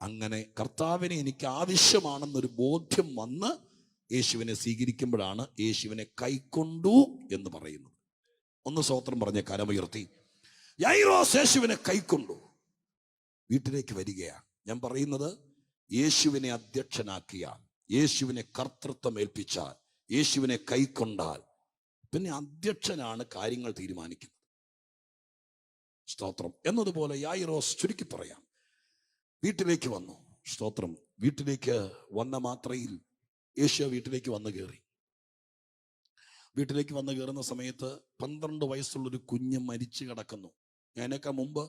അങ്ങനെ കർത്താവിനെ എനിക്ക് ആവശ്യമാണെന്നൊരു ബോധ്യം വന്ന് യേശുവിനെ സ്വീകരിക്കുമ്പോഴാണ് യേശുവിനെ കൈക്കൊണ്ടു എന്ന് പറയുന്നത്. ഒന്ന് സ്തോത്രം പറഞ്ഞ കരമുയർത്തി. യായിറോസ് യേശുവിനെ കൈക്കൊണ്ടു, വീട്ടിലേക്ക് വരികയാണ്. ഞാൻ പറയുന്നത്, യേശുവിനെ അധ്യക്ഷനാക്കിയാൽ, യേശുവിനെ കർത്തൃത്വം ഏൽപ്പിച്ചാൽ, യേശുവിനെ കൈക്കൊണ്ടാൽ, പിന്നെ അധ്യക്ഷനാണ് കാര്യങ്ങൾ തീരുമാനിക്കുന്നത്. സ്തോത്രം. എന്നതുപോലെ യായിറോസ്, ചുരുക്കി പറയാം, വീട്ടിലേക്ക് വന്നു. സ്തോത്രം. വീട്ടിലേക്ക് വന്ന മാത്രയിൽ യേശു വീട്ടിലേക്ക് വന്നു കയറി. വീട്ടിലേക്ക് വന്നു കയറുന്ന സമയത്ത് 12 വയസ്സുള്ളൊരു കുഞ്ഞ് മരിച്ചു കിടക്കുന്നു. അതിനേക്കാൾ മുമ്പ്,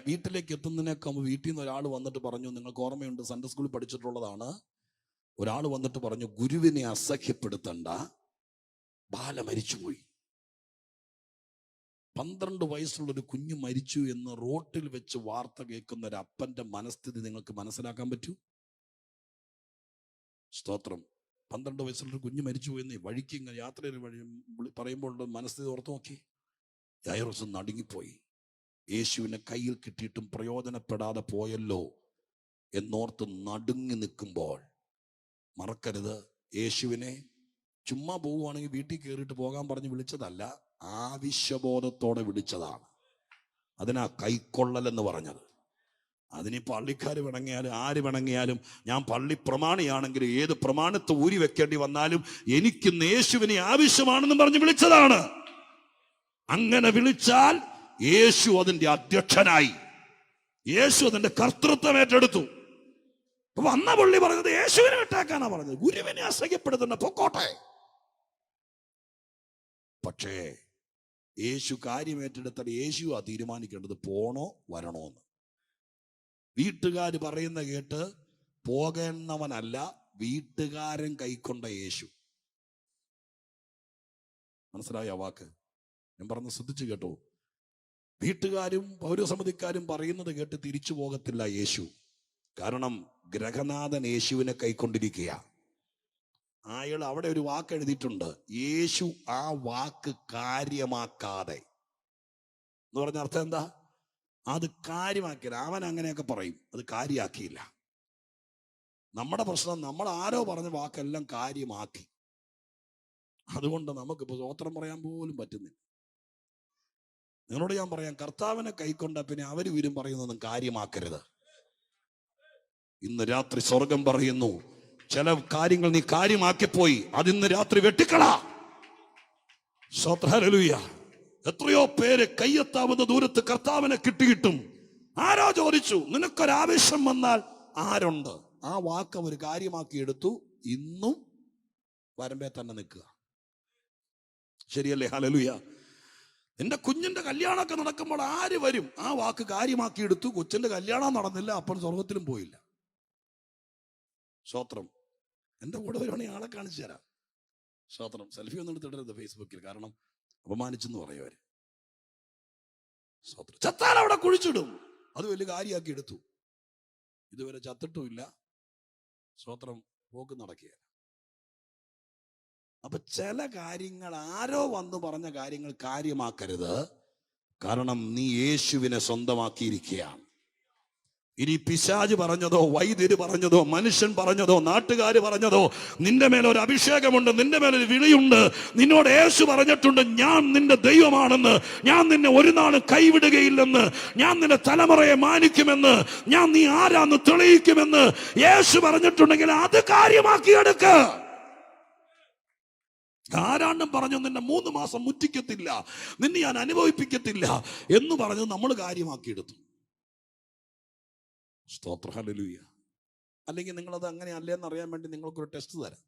വീട്ടിലേക്ക് എത്തുന്നതിനേക്കാൾ മുമ്പ് വീട്ടിൽ നിന്ന് ഒരാൾ വന്നിട്ട് പറഞ്ഞു, നിങ്ങൾക്ക് ഓർമ്മയുണ്ട്, സൺഡേ സ്കൂളിൽ പഠിച്ചിട്ടുള്ളതാണ്. ഒരാൾ വന്നിട്ട് പറഞ്ഞു, ഗുരുവിനെ അസഹ്യപ്പെടുത്തണ്ട, ബാല മരിച്ചുപോയി. 12 വയസ്സുള്ളൊരു കുഞ്ഞ് മരിച്ചു എന്ന് റോട്ടിൽ വെച്ച് വാർത്ത കേൾക്കുന്ന ഒരു അപ്പന്റെ മനസ്ഥിതി നിങ്ങൾക്ക് മനസ്സിലാക്കാൻ പറ്റൂ? സ്തോത്രം. 12 വയസ്സുള്ളൊരു കുഞ്ഞ് മരിച്ചുപോയി എന്ന് വഴിക്ക് ഇങ്ങനെ യാത്രയിൽ പറയുമ്പോൾ മനസ്ഥിതി ഓർത്ത് നോക്കി. യായിറോസ് നടുങ്ങിപ്പോയി. യേശുവിനെ കയ്യിൽ കിട്ടിയിട്ടും പ്രയോജനപ്പെടാതെ പോയല്ലോ എന്നോർത്ത് നടുങ്ങി നിൽക്കുമ്പോൾ, മറക്കരുത്, യേശുവിനെ ചുമ്മാ പോവുകയാണെങ്കിൽ വീട്ടിൽ കയറിയിട്ട് പോകാൻ പറഞ്ഞ് വിളിച്ചതല്ല, ആവശ്യബോധത്തോടെ വിളിച്ചതാണ്. അതിനാ കൈക്കൊള്ളൽ എന്ന് പറഞ്ഞത്. അതിന് പള്ളിക്കാർ പിണങ്ങിയാലും ആര് പിണങ്ങിയാലും, ഞാൻ പള്ളി പ്രമാണിയാണെങ്കിലും ഏത് പ്രമാണത്തെ ഊരി വെക്കേണ്ടി വന്നാലും എനിക്ക് യേശുവിനെ ആവശ്യമാണെന്ന് പറഞ്ഞ് വിളിച്ചതാണ്. അങ്ങനെ വിളിച്ചാൽ യേശു അതിന്റെ അധ്യക്ഷനായി, യേശു അതിന്റെ കർത്തൃത്വം ഏറ്റെടുത്തു. വന്ന പള്ളി പറഞ്ഞത് യേശുവിനെ വിട്ടേക്കാനാ പറഞ്ഞത്, ഗുരുവിനെ അസഹ്യപ്പെടുത്തുന്ന പൊക്കോട്ടെ. പക്ഷേ യേശു കാര്യം ഏറ്റെടുത്താൽ യേശു ആ തീരുമാനിക്കേണ്ടത് പോണോ വരണോ എന്ന്. വീട്ടുകാർ പറയുന്ന കേട്ട് പോകേണ്ടവനല്ല വീട്ടുകാരൻ കൈക്കൊണ്ട യേശു. മനസ്സിലായ ആ വാക്ക്? ഞാൻ പറഞ്ഞ് ശ്രദ്ധിച്ചു കേട്ടോ. വീട്ടുകാരും പൗരസമിതിക്കാരും പറയുന്നത് കേട്ട് തിരിച്ചു പോകത്തില്ല യേശു. കാരണം ഗ്രഹനാഥൻ യേശുവിനെ കൈക്കൊണ്ടിരിക്കുക. അയാൾ അവിടെ ഒരു വാക്ക് എഴുതിയിട്ടുണ്ട്, യേശു ആ വാക്ക് കാര്യമാക്കാതെ. എന്ന് പറഞ്ഞ അർത്ഥം എന്താ? അത് കാര്യമാക്കിയില്ല. അവൻ അങ്ങനെയൊക്കെ പറയും, അത് കാര്യമാക്കിയില്ല. നമ്മുടെ പ്രശ്നം, നമ്മൾ ആരോ പറഞ്ഞ വാക്കെല്ലാം കാര്യമാക്കി. അതുകൊണ്ട് നമുക്കിപ്പോ സ്തോത്രം പറയാൻ പോലും പറ്റുന്നില്ല. നിങ്ങളോട് ഞാൻ പറയാം, കർത്താവിനെ കൈക്കൊണ്ട പിന്നെ അവര് വീരും പറയുന്നതൊന്നും കാര്യമാക്കരുത്. ഇന്ന് രാത്രി സ്വർഗം പറയുന്നു, ചില കാര്യങ്ങൾ നീ കാര്യമാക്കിപ്പോയി, അതിന്ന് രാത്രി വെട്ടിക്കളാ. ഹല്ലേലൂയ. എത്രയോ പേര് കയ്യെത്താവുന്ന ദൂരത്ത് കർത്താവിനെ കിട്ടിയിട്ടും ആരോ ചോദിച്ചു, നിനക്കൊരാവശ്യം വന്നാൽ ആരുണ്ട്? ആ വാക്ക് അവർ കാര്യമാക്കി എടുത്തു. ഇന്നും വരമ്പേ തന്നെ നിൽക്കുക. ശരിയല്ലേ? ഹല്ലേലൂയ. നിന്റെ കുഞ്ഞിന്റെ കല്യാണമൊക്കെ നടക്കുമ്പോൾ ആര് വരും? ആ വാക്ക് കാര്യമാക്കി എടുത്തു. കൊച്ചിന്റെ കല്യാണം നടന്നില്ല, അപ്പോൾ സ്വർഗത്തിലും പോയില്ല. സ്തോത്രം. എന്റെ കൂടെ വരുവാണെങ്കിൽ ആളെ കാണിച്ചു തരാം. സ്തോത്രം. സെൽഫി ഒന്നും എടുത്തിടരുത് ഫേസ്ബുക്കിൽ, കാരണം അപമാനിച്ചെന്ന് പറയുവര്. സ്തോത്രം. ചത്താൽ അവിടെ കുഴിച്ചിടും, അത് വലിയ കാര്യമാക്കി എടുത്തു. ഇതുവരെ ചത്തിട്ടുമില്ല. സ്തോത്രം. പോക്ക് നടക്കുക. അപ്പൊ ചില കാര്യങ്ങൾ ആരോ വന്ന് പറഞ്ഞ കാര്യങ്ങൾ കാര്യമാക്കരുത്. കാരണം നീ യേശുവിനെ സ്വന്തമാക്കിയിരിക്കുകയാണ്. ഇനി പിശാച് പറഞ്ഞതോ, വൈദ്യര് പറഞ്ഞതോ, മനുഷ്യൻ പറഞ്ഞതോ, നാട്ടുകാർ പറഞ്ഞതോ, നിന്റെ മേലൊരു അഭിഷേകമുണ്ട്, നിന്റെ മേലൊരു വിളിയുണ്ട്, നിന്നോട് യേശു പറഞ്ഞിട്ടുണ്ട്, ഞാൻ നിന്റെ ദൈവമാണെന്ന്, ഞാൻ നിന്നെ ഒരു നാളും കൈവിടുകയില്ലെന്ന്, ഞാൻ നിന്റെ തലമുറയെ മാനിക്കുമെന്ന്, ഞാൻ നീ ആരാന്ന് തെളിയിക്കുമെന്ന് യേശു പറഞ്ഞിട്ടുണ്ടെങ്കിൽ അത് കാര്യമാക്കിയെടുക്ക. ആരാണ്ടും പറഞ്ഞു നിന്നെ 3 മാസം മുറ്റിക്കത്തില്ല, നിന്നെ ഞാൻ അനുഭവിപ്പിക്കത്തില്ല എന്ന് പറഞ്ഞു നമ്മൾ കാര്യമാക്കിയെടുത്തു. സ്തോത്രം. ഹല്ലേലൂയ. അല്ലെങ്കിൽ നിങ്ങളത് അങ്ങനെ അല്ലേന്ന് അറിയാൻ വേണ്ടി നിങ്ങൾക്കൊരു ടെസ്റ്റ് തരാം.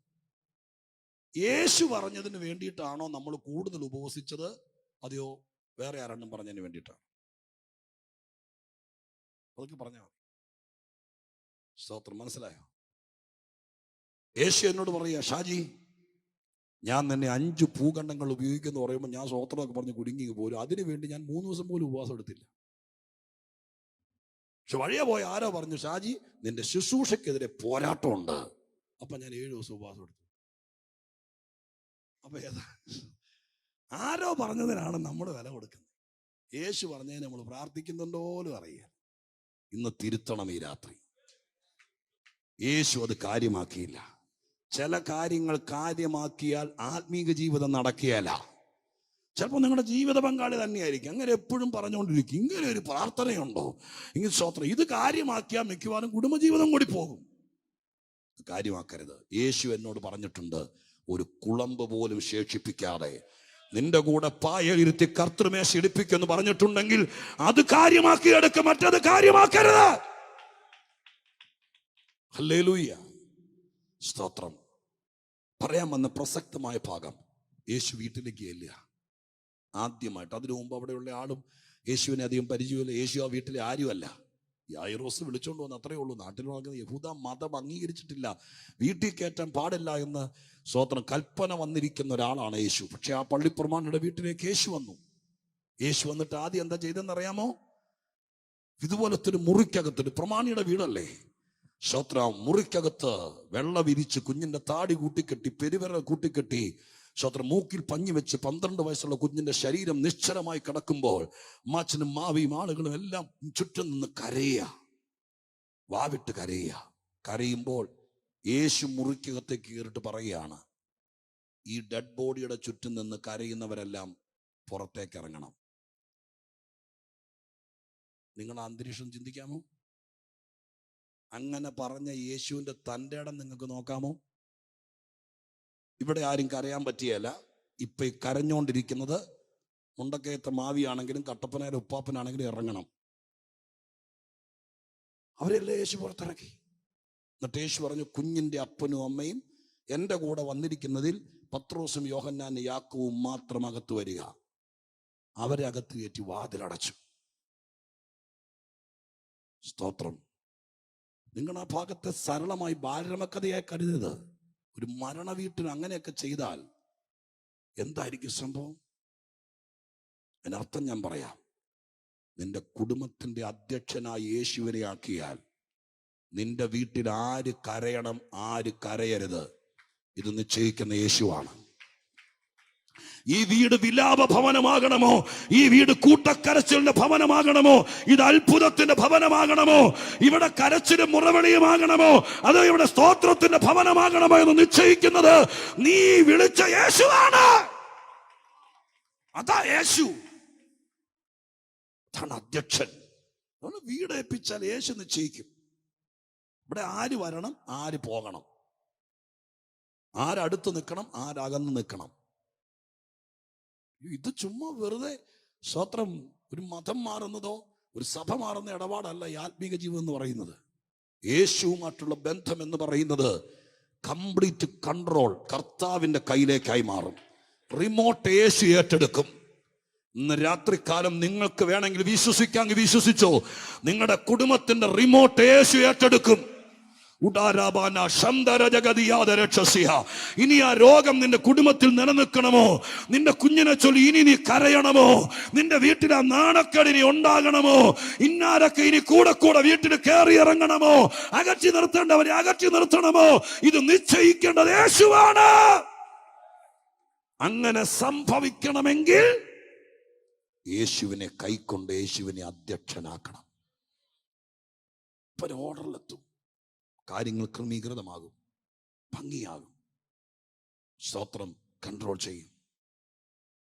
യേശു പറഞ്ഞതിന് വേണ്ടിയിട്ടാണോ നമ്മൾ കൂടുതൽ ഉപവസിച്ചത്, അതെയോ വേറെ ആരാണ്ടും പറഞ്ഞതിന് വേണ്ടിയിട്ടാണ്? അതൊക്കെ പറഞ്ഞാൽ മതി. സ്തോത്രം. മനസ്സിലായോ? യേശു എന്നോട് പറയുക, ഷാജി ഞാൻ നിന്നെ 5 ഭൂഖണ്ഡങ്ങൾ ഉപയോഗിക്കുന്നു പറയുമ്പോൾ ഞാൻ സ്തോത്രമൊക്കെ പറഞ്ഞ് കുടുങ്ങി പോലും. അതിനു വേണ്ടി ഞാൻ 3 ദിവസം പോലും ഉപവാസം എടുത്തില്ല. പക്ഷെ വഴിയെ പോയ ആരോ പറഞ്ഞു, ഷാജി നിന്റെ ശുശ്രൂഷക്കെതിരെ പോരാട്ടമുണ്ട്. അപ്പൊ ഞാൻ 7 ദിവസം ഉപവാസം എടുത്തു. അപ്പൊ ആരോ പറഞ്ഞതിനാണ് നമ്മൾ വില കൊടുക്കുന്നത്. യേശു പറഞ്ഞതിന് നമ്മൾ പ്രാർത്ഥിക്കുന്നുണ്ടോലും അറിയാം. ഇന്ന് തിരുത്തണം ഈ രാത്രി. യേശു അത് കാര്യമാക്കിയില്ല. ചില കാര്യങ്ങൾ കാര്യമാക്കിയാൽ ആത്മീക ജീവിതം നടക്കുകയല്ല. ചിലപ്പോൾ നിങ്ങളുടെ ജീവിത പങ്കാളി തന്നെയായിരിക്കും. അങ്ങനെ എപ്പോഴും പറഞ്ഞുകൊണ്ടിരിക്കും, ഇങ്ങനെ ഒരു പ്രാർത്ഥനയുണ്ടോ, ഇങ്ങനെ സ്തോത്രം. ഇത് കാര്യമാക്കിയാൽ മിക്കവാറും കുടുംബജീവിതം കൂടി പോകും. കാര്യമാക്കരുത്. യേശു എന്നോട് പറഞ്ഞിട്ടുണ്ട്, ഒരു കുളമ്പ് പോലും ശേഷിപ്പിക്കാതെ നിന്റെ കൂടെ പായയിരുത്തി കർത്തൃമേശ ഇടിപ്പിക്കുമെന്ന് പറഞ്ഞിട്ടുണ്ടെങ്കിൽ അത് കാര്യമാക്കി എടുക്കുക, മറ്റത് കാര്യമാക്കരുത്. ഹല്ലേലൂയ. സ്തോത്രം. പറയാൻ വന്ന പ്രസക്തമായ ഭാഗം, യേശു വീട്ടിലേക്ക് ഇല്ല ആദ്യമായിട്ട്. അതിനു മുമ്പ് അവിടെയുള്ള ആളും യേശുവിനെ അധികം പരിചയമില്ല. യേശു ആ വീട്ടിലെ ആരുമല്ല. യായിറോസ് വിളിച്ചോണ്ട് വന്ന് അത്രയേ ഉള്ളൂ. നാട്ടിൽ നടക്കുന്ന യഹൂദ മതം അംഗീകരിച്ചിട്ടില്ല, വീട്ടിൽ കയറ്റാൻ പാടില്ല എന്ന് സ്തോത്രം കൽപ്പന വന്നിരിക്കുന്ന ഒരാളാണ് യേശു. പക്ഷെ ആ പള്ളിപ്രമാണിയുടെ വീട്ടിലേക്ക് യേശു വന്നു. യേശു വന്നിട്ട് ആദ്യം എന്താ ചെയ്തെന്നറിയാമോ? ഇതുപോലത്തെ ഒരു മുറിക്കകത്തൊരു പ്രമാണിയുടെ വീടല്ലേ, സ്തോത്രം, മുറിക്കകത്ത് വെള്ള വിരിച്ച് കുഞ്ഞിന്റെ താടി കൂട്ടിക്കെട്ടി, പെരുവിരൽ കൂട്ടിക്കെട്ടി, സ്തോത്രം, മൂക്കിൽ പഞ്ഞി വെച്ച് 12 വയസ്സുള്ള കുഞ്ഞിന്റെ ശരീരം നിശ്ചലമായി കിടക്കുമ്പോൾ അമ്മാച്ചനും മാവിയും ആളുകളും എല്ലാം ചുറ്റും നിന്ന് കരയുക, വാവിട്ട് കരയുക. കരയുമ്പോൾ യേശു മുറിക്കകത്തേക്ക് കയറിട്ട് പറയുകയാണ്, ഈ ഡെഡ് ബോഡിയുടെ ചുറ്റും നിന്ന് കരയുന്നവരെല്ലാം പുറത്തേക്ക് ഇറങ്ങണം. നിങ്ങൾ അന്തരീക്ഷം ചിന്തിക്കാമോ? അങ്ങനെ പറഞ്ഞ യേശുവിന്റെ തൻ്റെ ഇടം നിങ്ങൾക്ക് നോക്കാമോ? ഇവിടെ ആരും കരയാൻ പറ്റിയല്ല. ഇപ്പൊ ഈ കരഞ്ഞോണ്ടിരിക്കുന്നത് മുണ്ടക്കയത്തെ മാവിയാണെങ്കിലും കട്ടപ്പനയുടെ ഉപ്പാപ്പനാണെങ്കിലും ഇറങ്ങണം. അവരെല്ലാം യേശു പുറത്തിറക്കി. എന്നിട്ട് യേശു പറഞ്ഞു, കുഞ്ഞിന്റെ അപ്പനും അമ്മയും എൻ്റെ കൂടെ വന്നിരിക്കുന്നതിൽ പത്രോസും യോഹന്നാനും യാക്കോവും മാത്രം അകത്ത് വരിക. അവരെ അകത്ത് കയറ്റി വാതിലടച്ചു. സ്തോത്രം. നിങ്ങൾ ആ ഭാഗത്തെ സരളമായി ബാലരമക്കഥയായി കരുതരുത്. ഒരു മരണ വീട്ടിൽ അങ്ങനെയൊക്കെ ചെയ്താൽ എന്തായിരിക്കും സംഭവം? അതിനർത്ഥം ഞാൻ പറയാം. നിന്റെ കുടുംബത്തിന്റെ അധ്യക്ഷനായി യേശുവിനെ ആക്കിയാൽ നിന്റെ വീട്ടിൽ ആര് കരയണം, ആര് കരയരുത്, ഇത് നിശ്ചയിക്കുന്ന യേശുവാണ്. ഈ വീട് വിലാപ ഭവനമാകണമോ, ഈ വീട് കൂട്ടക്കരച്ചിലിന്റെ ഭവനമാകണമോ, ഇത് അത്ഭുതത്തിന്റെ ഭവനമാകണമോ, ഇവിടെ കരച്ചിലും മുറവിളിയുമാകണമോ, അതോ ഇവിടെ സ്തോത്രത്തിന്റെ ഭവനമാകണമോ എന്ന് നിശ്ചയിക്കുന്നത് നീ വിളിച്ച യേശുവാണ്. അതാ യേശു, അതാണ് അധ്യക്ഷൻ. വീട് ഏൽപ്പിച്ചാൽ യേശു നിശ്ചയിക്കും. ഇവിടെ ആര് വരണം, ആര് പോകണം, ആരടുത്ത് നിൽക്കണം, ആരകന്ന് നിൽക്കണം. ഇത് ചുമ്മാ വെറുതെ സ്വത്രം ഒരു മതം മാറുന്നതോ ഒരു സഭ മാറുന്ന ഇടപാടല്ല ഈ ആത്മീക ജീവിതം എന്ന് പറയുന്നത്. യേശുവുമായിട്ടുള്ള ബന്ധം എന്ന് പറയുന്നത് കംപ്ലീറ്റ് കൺട്രോൾ കർത്താവിന്റെ കയ്യിലേക്കായി മാറും. റിമോട്ട് യേശു ഏറ്റെടുക്കും. ഇന്ന് രാത്രികാലം നിങ്ങൾക്ക് വേണമെങ്കിൽ വിശ്വസിക്കാമെങ്കിൽ വിശ്വസിച്ചോ, നിങ്ങളുടെ കുടുംബത്തിന്റെ റിമോട്ട് യേശു ഏറ്റെടുക്കും. ഇനി ആ രോഗം നിന്റെ കുടുംബത്തിൽ നിലനിൽക്കണമോ, നിന്റെ കുഞ്ഞിനെ ചൊല്ലി ഇനി നീ കരയണമോ, നിന്റെ വീട്ടിൽ ആ നാണക്കേടിനി ഉണ്ടാകണമോ, ഇന്നാരൊക്കെ ഇനി കൂടെ കൂടെ വീട്ടിൽ കയറി ഇറങ്ങണമോ, അകറ്റി നിർത്തേണ്ടവരെ അകറ്റി നിർത്തണമോ, ഇത് നിശ്ചയിക്കേണ്ടത് യേശുവാണ്. അങ്ങനെ സംഭവിക്കണമെങ്കിൽ യേശുവിനെ കൈക്കൊണ്ട് യേശുവിനെ അധ്യക്ഷനാക്കണം. ഇപ്പൊ ഒരു ഓർഡറിലെത്തും, കാര്യങ്ങൾ ക്രമീകൃതമാകും, ഭംഗിയാകും, സ്തോത്രം കൺട്രോൾ ചെയ്യും.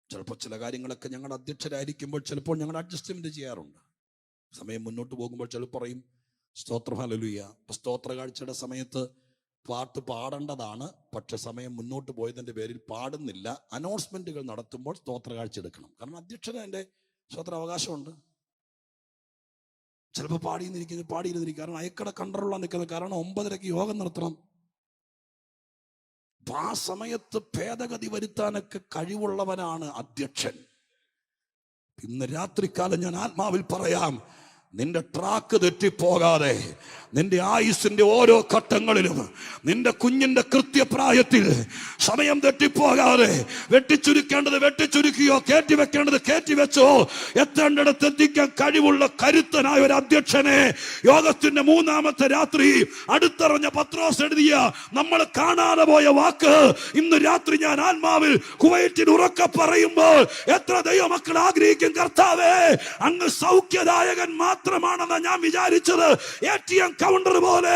ചിലപ്പോൾ ചില കാര്യങ്ങളൊക്കെ ഞങ്ങളുടെ അധ്യക്ഷരായിരിക്കുമ്പോൾ ചിലപ്പോൾ ഞങ്ങൾ അഡ്ജസ്റ്റ്മെന്റ് ചെയ്യാറുണ്ട്. സമയം മുന്നോട്ട് പോകുമ്പോൾ ചിലപ്പോൾ പറയും സ്തോത്രം ഹല്ലേലൂയ. സ്തോത്ര കാഴ്ചയുടെ സമയത്ത് പാട്ട് പാടേണ്ടതാണ്, പക്ഷെ സമയം മുന്നോട്ട് പോയതിൻ്റെ പേരിൽ പാടുന്നില്ല. അനൗൺസ്മെന്റുകൾ നടത്തുമ്പോൾ സ്തോത്ര കാഴ്ച എടുക്കണം. കാരണം അധ്യക്ഷന് എൻ്റെ സ്തോത്ര അവകാശമുണ്ട്. ചിലപ്പോൾ പാടിയിരുന്നിരിക്കും. കാരണം അയക്കട കൺട്രോളാണ് നിൽക്കുന്നത്. കാരണം 9:30 യോഗം നടത്തണം. ആ സമയത്ത് ഭേദഗതി വരുത്താനൊക്കെ കഴിവുള്ളവനാണ് അധ്യക്ഷൻ. ഇന്ന് രാത്രികാലം ഞാൻ ആത്മാവിൽ പറയാം, നിന്റെ ട്രാക്ക് തെറ്റിപ്പോകാതെ, നിന്റെ ആയുസിന്റെ ഓരോ ഘട്ടങ്ങളിലും, നിന്റെ കുഞ്ഞിന്റെ കൃത്യപ്രായത്തിൽ സമയം തെറ്റിപ്പോകാതെ, വെട്ടിച്ചുരുക്കേണ്ടത് വെട്ടിച്ചുരുക്കിയോ, കയറ്റിവെക്കേണ്ടത് കയറ്റിവെച്ചോ, എത്തേണ്ടിടത്ത് എത്തിക്കാൻ കഴിവുള്ള കരുത്തനായ ഒരു അധ്യക്ഷനെ യോഗത്തിന്റെ 3-ാമത്തെ രാത്രി അടുത്തറിഞ്ഞ പത്രോസ് എഴുതിയ നമ്മൾ കാണാതെ പോയ വാക്ക് ഇന്ന് രാത്രി ഞാൻ ആത്മാവിൽ കുവൈറ്റിൽ ഉറക്കെ പറയുമ്പോൾ എത്ര ദൈവമക്കൾ ആഗ്രഹിക്കും, കർത്താവേ അങ്ങ് സൗഖ്യദായകൻ മാത്രമാണെന്ന് ഞാൻ വിചാരിച്ചത്. ATM കൗണ്ടർ പോലെ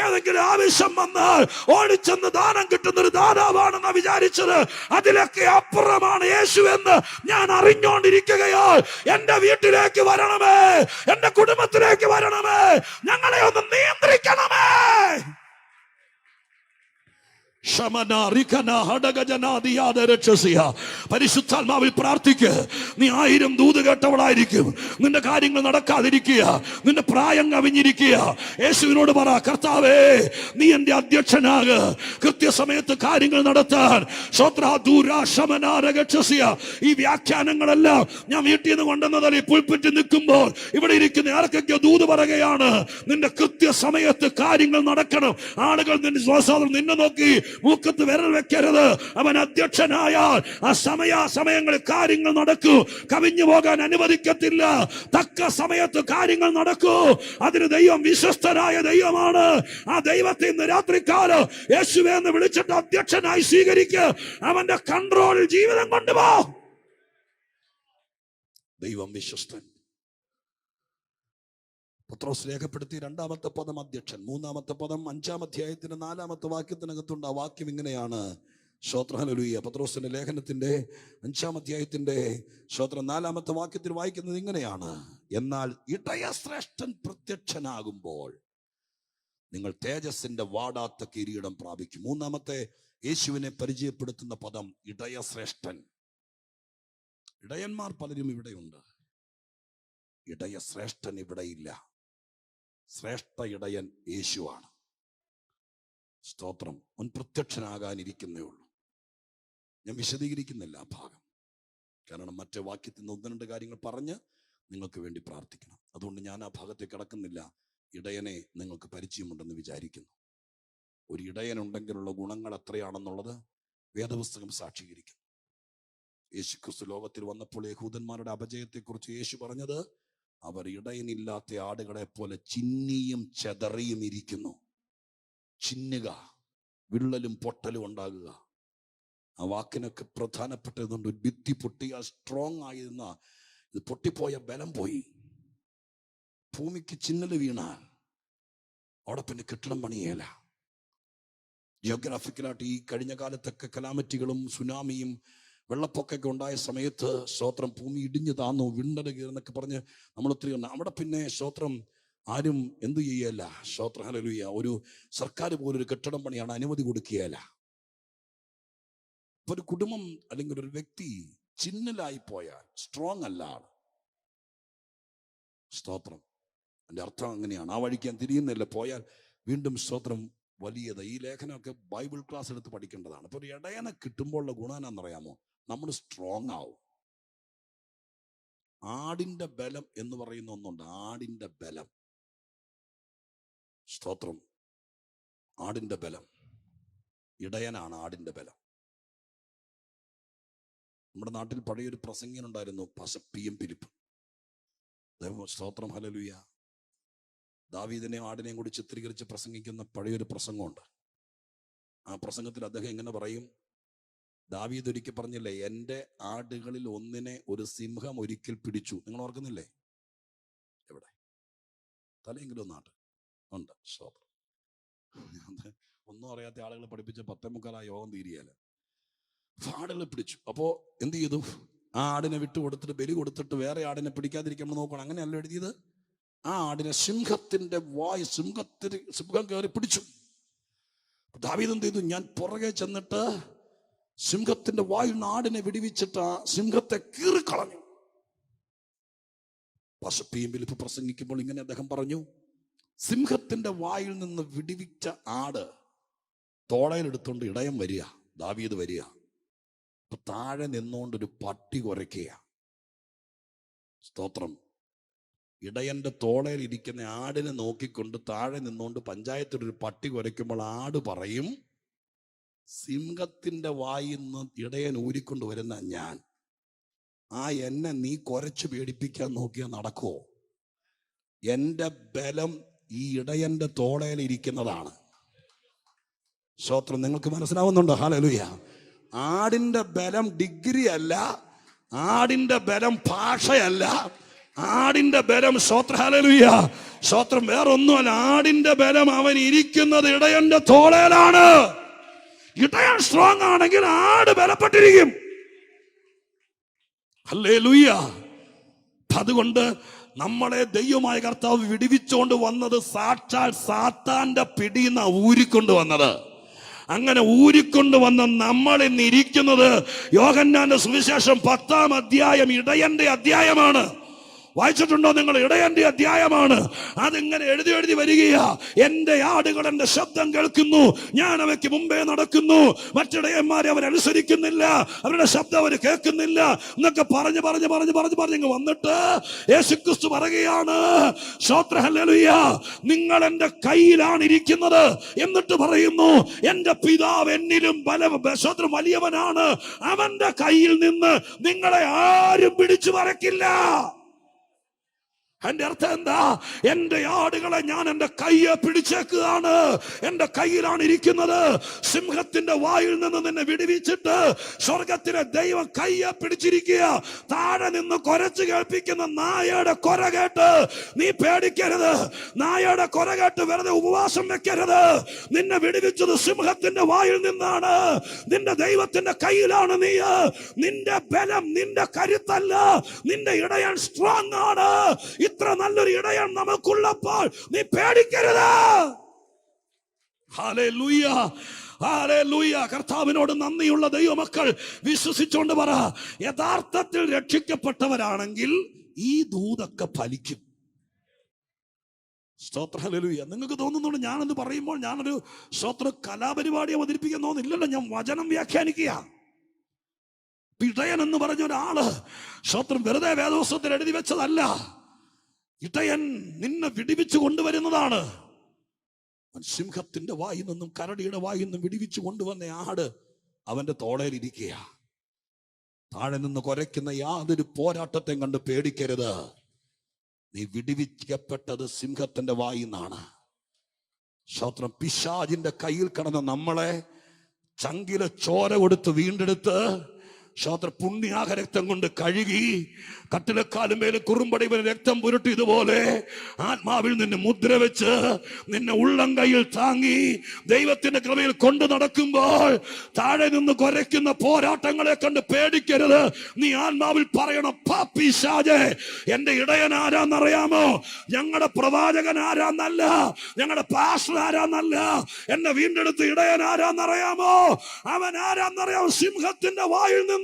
ഏതെങ്കിലും ആവശ്യം വന്നാൽ ഓടിച്ചെന്ന് ദാനം കിട്ടുന്ന ഒരു ദാതാവാണെന്ന് വിചാരിച്ചത്. അതിലൊക്കെ അപ്പുറമാണ് യേശു എന്ന് ഞാൻ അറിഞ്ഞുകൊണ്ടിരിക്കുകയോ. എന്റെ വീട്ടിലേക്ക് വരണമേ, എന്റെ കുടുംബത്തിലേക്ക് വരണമേ, ഞങ്ങളെ ഒന്ന് നിയന്ത്രിക്കണമേ. പരിശുദ്ധാത്മാവിൽ പ്രാർത്ഥിക്ക്. നീ 1000 ദൂത് കേട്ടവളായിരിക്കും, നിന്റെ കാര്യങ്ങൾ നടക്കാതിരിക്കുക, നിന്റെ പ്രായം കവിഞ്ഞിരിക്കുക. യേശുവിനോട് പറ, കർത്താവേ നീ എന്റെ അധ്യക്ഷനാക്, കൃത്യസമയത്ത് കാര്യങ്ങൾ നടത്താൻ. ഈ വ്യാഖ്യാനങ്ങളെല്ലാം ഞാൻ വീട്ടിൽ നിന്ന് കൊണ്ടുവന്നതല്ല. ഈ പുൽപ്പിറ്റ് നിൽക്കുമ്പോൾ ഇവിടെ ഇരിക്കുന്ന ആർക്കൊക്കെ ദൂത് പറയുകയാണ്, നിന്റെ കൃത്യസമയത്ത് കാര്യങ്ങൾ നടക്കണം. ആളുകൾ നിന്നെ നോക്കി മൂക്കത്ത് വിരൽ വെക്കരുത്. അവൻ അധ്യക്ഷനായാൽ ആ സമയങ്ങളിൽ കാര്യങ്ങൾ നടക്കൂ, കവിഞ്ഞു പോകാൻ അനുവദിക്കത്തില്ല. തക്ക സമയത്ത് കാര്യങ്ങൾ നടക്കൂ. അതിന് ദൈവം വിശ്വസ്തനായ ദൈവമാണ്. ആ ദൈവത്തെ ഇന്ന് രാത്രികാലം യേശുവേ എന്ന് വിളിച്ചിട്ട് അധ്യക്ഷനായി സ്വീകരിക്കുക. അവന്റെ കൺട്രോളിൽ ജീവിതം കൊണ്ടുപോ. ദൈവം വിശ്വസ്തൻ. പത്രോസ് രേഖപ്പെടുത്തി 2-ാമത്തെ പദം അധ്യക്ഷൻ. 3-ാമത്തെ പദം 5-ാം അധ്യായത്തിന്റെ 4-ാമത്തെ വാക്യത്തിനകത്തുണ്ട്. ആ വാക്യം ഇങ്ങനെയാണ്. സ്തോത്രം ഹല്ലേലൂയ. പത്രോസിന്റെ ലേഖനത്തിന്റെ 5-ാം അധ്യായത്തിന്റെ 4-ാമത്തെ വാക്യത്തിൽ വായിക്കുന്നത് ഇങ്ങനെയാണ്: എന്നാൽ ഇടയശ്രേഷ്ഠൻ പ്രത്യക്ഷനാകുമ്പോൾ നിങ്ങൾ തേജസ്സിന്റെ വാടാത്ത കിരീടം പ്രാപിക്കും. 3-ാമത്തെ യേശുവിനെ പരിചയപ്പെടുത്തുന്ന പദം ഇടയശ്രേഷ്ഠൻ. ഇടയന്മാർ പലരും ഇവിടെയുണ്ട്, ഇടയശ്രേഷ്ഠൻ ഇവിടെയില്ല. ശ്രേഷ്ഠ ഇടയൻ യേശുവാണ്. സ്തോത്രം. അവൻ പ്രത്യക്ഷനാകാനിരിക്കുന്നേ ഉള്ളൂ. ഞാൻ വിശദീകരിക്കുന്നില്ല ആ ഭാഗം, കാരണം മറ്റേ വാക്യത്തിൽ നിന്ന് 1-2 കാര്യങ്ങൾ പറഞ്ഞ് നിങ്ങൾക്ക് വേണ്ടി പ്രാർത്ഥിക്കണം. അതുകൊണ്ട് ഞാൻ ആ ഭാഗത്തേക്ക് കടക്കുന്നില്ല. ഇടയനെ നിങ്ങൾക്ക് പരിചയമുണ്ടെന്ന് വിചാരിക്കുന്നു. ഒരു ഇടയനുണ്ടെങ്കിലുള്ള ഗുണങ്ങൾ എത്രയാണെന്നുള്ളത് വേദപുസ്തകം സാക്ഷീകരിക്കുന്നു. യേശുക്രിസ്തു ലോകത്തിൽ വന്നപ്പോൾ യഹൂദന്മാരുടെ അപജയത്തെക്കുറിച്ച് യേശു പറഞ്ഞത്, അവർ ഇടയനില്ലാത്ത ആടുകളെ പോലെ ചിന്നിയും ചെതറിയും ഇരിക്കുന്നു. ചിന്നുക, വിള്ളലും പൊട്ടലും ഉണ്ടാകുക. ആ വാക്കിനൊക്കെ പ്രധാനപ്പെട്ടതുകൊണ്ട് ഒരു ഭിത്തി പൊട്ടിയാൽ സ്ട്രോങ് ആയിരുന്ന ഇത് പൊട്ടിപ്പോയ ബലം പോയി. ഭൂമിക്ക് ചിന്നല് വീണാൽ അവിടെ പിന്നെ കെട്ടിടം പണിയേല. ജിയോഗ്രാഫിക്കലായിട്ട് ഈ കഴിഞ്ഞ കാലത്തൊക്കെ കലാമിറ്റികളും സുനാമിയും വെള്ളപ്പൊക്കൊക്കെ ഉണ്ടായ സമയത്ത് സ്തോത്രം ഭൂമി ഇടിഞ്ഞു താന്നു, വിണ്ടൽ കീറെന്നൊക്കെ പറഞ്ഞ് നമ്മൾ ഒത്തിരി അവിടെ പിന്നെ സ്തോത്രം ആരും എന്തു ചെയ്യല്ല. സ്തോത്രം ഹല്ലേലൂയ. ഒരു സർക്കാർ പോലൊരു കെട്ടിടം പണിയാണ് അനുമതി കൊടുക്കുകയല്ല. ഇപ്പൊ ഒരു കുടുംബം അല്ലെങ്കിൽ ഒരു വ്യക്തി ചിന്നലായി പോയാൽ സ്ട്രോങ് അല്ല ആള്. സ്തോത്രം. എൻ്റെ അർത്ഥം അങ്ങനെയാണ്. ആ വഴിക്ക് ഞാൻ തിരിയുന്നില്ല. പോയാൽ വീണ്ടും സ്തോത്രം വലിയത്. ഈ ലേഖനമൊക്കെ ബൈബിൾ ക്ലാസ് എടുത്ത് പഠിക്കേണ്ടതാണ്. അപ്പൊ ഒരു ഇടയനെ കിട്ടുമ്പോഴുള്ള ഗുണം എന്നാണെന്നറിയാമോ? നമ്മൾ സ്ട്രോങ് ആവും. ആടിന്റെ ബലം എന്ന് പറയുന്ന ഒന്നുണ്ട്. ആടിന്റെ ബലം. സ്തോത്രം. ആടിന്റെ ബലം. ഇടയനാണ് ആടിന്റെ ബലം. നമ്മുടെ നാട്ടിൽ പഴയൊരു പ്രസംഗിയനുണ്ടായിരുന്നു, പശപ്പിയും പിരിപ്പ്. സ്തോത്രം ഹല്ലേലൂയ. ദാവീദിനെയും ആടിനെയും കൂടി ചിത്രീകരിച്ച് പ്രസംഗിക്കുന്ന പഴയൊരു പ്രസംഗമുണ്ട്. ആ പ്രസംഗത്തിൽ അദ്ദേഹം ഇങ്ങനെ പറയും, ദാവീദ് ഒരിക്കൽ പറഞ്ഞില്ലേ, എൻ്റെ ആടുകളിൽ ഒന്നിനെ ഒരു സിംഹം ഒരിക്കൽ പിടിച്ചു. നിങ്ങൾ ഓർക്കുന്നില്ലേ? എവിടെ? തലയെങ്കിലും നാട്ട് ഉണ്ട്. സ്തോത്രം. ഒന്നും അറിയാത്ത ആളുകളെ പഠിപ്പിച്ച 10:45 യോഗം തീരിയല്ല. ആടുകളെ പിടിച്ചു. അപ്പോ എന്ത് ചെയ്തു? ആ ആടിനെ വിട്ടു കൊടുത്തിട്ട് ബലി കൊടുത്തിട്ട് വേറെ ആടിനെ പിടിക്കാതിരിക്കണം നോക്കണം. അങ്ങനെയല്ല എഴുതിയത്. ആ ആടിനെ സിംഹത്തിന്റെ വായ് സിംഹം കയറി പിടിച്ചു. ദാവീദ് എന്ത് ചെയ്തു? ഞാൻ പുറകെ ചെന്നിട്ട് സിംഹത്തിന്റെ വായിൽ നിന്ന് ആടിനെ വിടുവിച്ചിട്ട് ആ സിംഹത്തെ കീറിക്കളഞ്ഞു. പശപ്പിയും പിലിപ്പ് പ്രസംഗിക്കുമ്പോൾ ഇങ്ങനെ അദ്ദേഹം പറഞ്ഞു, സിംഹത്തിന്റെ വായിൽ നിന്ന് വിടുവിച്ച ആട് തോളയിലെടുത്തോണ്ട് ഇടയൻ വരിക, ദാവീദ് വരിക. അപ്പൊ താഴെ നിന്നുകൊണ്ടൊരു പട്ടി കുരയ്ക്കുക. സ്തോത്രം. ഇടയന്റെ തോളയിൽ ഇരിക്കുന്ന ആടിനെ നോക്കിക്കൊണ്ട് താഴെ നിന്നുകൊണ്ട് പഞ്ചായത്തിലൊരു പട്ടി കുരയ്ക്കുമ്പോൾ ആട് പറയും, സിംഹത്തിന്റെ വായിൽ നിന്ന് ഇടയൻ ഊരിക്കൊണ്ട് വരുന്ന ഞാൻ, ആ എന്നെ നീ കുരച്ച് പേടിപ്പിക്കാൻ നോക്കിയാൽ നടക്കുമോ? എന്റെ ബലം ഈ ഇടയന്റെ തോളയിൽ ഇരിക്കുന്നതാണ്. സ്തോത്രം. നിങ്ങൾക്ക് മനസ്സിലാവുന്നുണ്ടോ? ഹല്ലേലൂയ. ആടിന്റെ ബലം ഡിഗ്രി അല്ല, ആടിന്റെ ബലം ഭാഷയല്ല, ആടിന്റെ ബലം സ്തോത്രം ഹല്ലേലൂയ സ്തോത്രം വേറൊന്നുമല്ല. ആടിന്റെ ബലം അവൻ ഇരിക്കുന്നത് ഇടയന്റെ തോളയിലാണ്. ഇടയൻ സ്ട്രോങ് ആണെങ്കിൽ ആട് ബലപ്പെട്ടിരിക്കും. ഹല്ലേലൂയ. അതുകൊണ്ട് നമ്മളെ ദൈവമായ കർത്താവ് വിടുവിച്ചുകൊണ്ട് വന്നത് സാക്ഷാൽ സാത്താന്റെ പിടിയുന്ന ഊരിക്കൊണ്ട് വന്നത്. അങ്ങനെ ഊരിക്കൊണ്ട് വന്ന നമ്മൾ ഇന്ന് ഇരിക്കുന്നത് യോഹന്നാന്റെ സുവിശേഷം 10-ാം അധ്യായം ഇടയന്റെ അധ്യായമാണ്. വായിച്ചിട്ടുണ്ടോ നിങ്ങൾ? ഇടയന്റെ അധ്യായമാണ്. അതിങ്ങനെ എഴുതി വരികയാ. എന്റെ ആടുകൾ എന്റെ ശബ്ദം കേൾക്കുന്നു, ഞാൻ അവയ്ക്ക് മുമ്പേ നടക്കുന്നു, മറ്റിടയന്മാരെ അവരനുസരിക്കുന്നില്ല, അവരുടെ ശബ്ദം അവർ കേൾക്കുന്നില്ല എന്നൊക്കെ പറഞ്ഞ് വന്നിട്ട് യേശുക്രിസ്തു പറയുകയാണ്, സ്തോത്രം ഹല്ലേലൂയ, നിങ്ങൾ എന്റെ കയ്യിലാണ് ഇരിക്കുന്നത്. എന്നിട്ട് പറയുന്നു, എന്റെ പിതാവ് എന്നിലും സ്തോത്രം വലിയവനാണ്, അവന്റെ കയ്യിൽ നിന്ന് നിങ്ങളെ ആരും പിടിച്ചു പറിക്കില്ല. എന്റെ അർത്ഥം എന്താ? എന്റെ ആടുകളെ ഞാൻ എന്റെ കയ്യെ പിടിച്ചേക്കുകയാണ്, എന്റെ കയ്യിലാണ് ഇരിക്കുന്നത്. സിംഹത്തിന്റെ വായിൽ നിന്ന് നിന്നെ വിടുവിച്ചിട്ട് സ്വർഗത്തിലെ ദൈവം കയ്യെ പിടിച്ചിരിക്കുക. താഴെ നിന്ന് കുരച്ചു കേൾപ്പിക്കുന്ന നായയുടെ കൊര കേട്ട് നീ പേടിക്കരുത്. നായയുടെ കൊര കേട്ട് വെറുതെ ഉപവാസം വെക്കരുത്. നിന്നെ വിടുവിച്ചത് സിംഹത്തിന്റെ വായിൽ നിന്നാണ്. നിന്റെ ദൈവത്തിന്റെ കയ്യിലാണ് നീ. നിന്റെ ബലം, നിന്റെ കരുത്തല്ല, നിന്റെ ഇടയൻ സ്ട്രോങ് ആണ്. ഇത്ര നല്ലൊരു ഇടയൻ നമുക്കുള്ളപ്പോൾ നീ പേടിക്കരുത്. Hallelujah, hallelujah. കർത്താവിനോട് നന്ദിയുള്ള ദൈവമക്കൾ വിശ്വസിച്ചുകൊണ്ട് പറ, യഥാർത്ഥത്തിൽ രക്ഷിക്കപ്പെട്ടവരാണെങ്കിൽ ഈ ദൂതൊക്കെ ഫലിക്കും. സ്തോത്ര ഹല്ലേലൂയ. നിങ്ങൾക്ക് തോന്നുന്നുണ്ട് ഞാനെന്ന് പറയുമ്പോൾ ഞാനൊരു സ്തോത്ര കലാപരിപാടി അവതരിപ്പിക്കാൻ തോന്നില്ലല്ലോ. ഞാൻ വചനം വ്യാഖ്യാനിക്കുക. ഇടയൻ എന്ന് പറഞ്ഞ ഒരാള് സ്തോത്രം വെറുതെ വേദപുസ്തകത്തിൽ എഴുതി വെച്ചതല്ല. ഇടയൻ നിന്നെ വിടുവിച്ചു കൊണ്ടുവരുന്നതാണ്. സിംഹത്തിന്റെ വായിൽ നിന്നും കരടിയുടെ വായിൽ നിന്നും വിടുവിച്ചു കൊണ്ടുവന്ന ആട് അവന്റെ തോളയിൽ ഇരിക്കുക. താഴെ നിന്ന് കുരയ്ക്കുന്ന യാതൊരു പോരാട്ടത്തെയും കണ്ട് പേടിക്കരുത്. നീ വിടുവിക്കപ്പെട്ടത് സിംഹത്തിന്റെ വായിന്നാണ്. സ്തോത്രം. പിശാചിന്റെ കയ്യിൽ കിടന്ന നമ്മളെ ചങ്കിലെ ചോര കൊടുത്ത് വീണ്ടെടുത്ത് സ്തോത്ര പുണ്യാഹ രക്തം കൊണ്ട് കഴുകി കട്ടിലക്കാലും മേലെ കുറുമ്പടി രക്തം പുരട്ടിയതുപോലെ ആത്മാവിൽ നിന്നെ മുദ്ര വെച്ച് നിന്നെ ഉള്ളം കയ്യിൽ താങ്ങി ദൈവത്തിന്റെ കൃപയിൽ കൊണ്ടു നടക്കുമ്പോൾ താഴെ നിന്ന് കുരയ്ക്കുന്ന പോരാട്ടങ്ങളെ കണ്ട് പേടിക്കരുത്. നീ ആത്മാവിൽ പറയണം, പിശാചേ, എന്റെ ഇടയൻ ആരാന്നറിയാമോ? ഞങ്ങളുടെ പ്രവാചകൻ ആരാന്നല്ല, ഞങ്ങളുടെ പാസ്റ്റർ ആരാന്നല്ല, എന്നെ വീണ്ടെടുത്ത് ഇടയൻ ആരാന്നറിയാമോ? അവൻ ആരാന്നറിയാമോ? സിംഹത്തിന്റെ വായിൽ നിന്ന്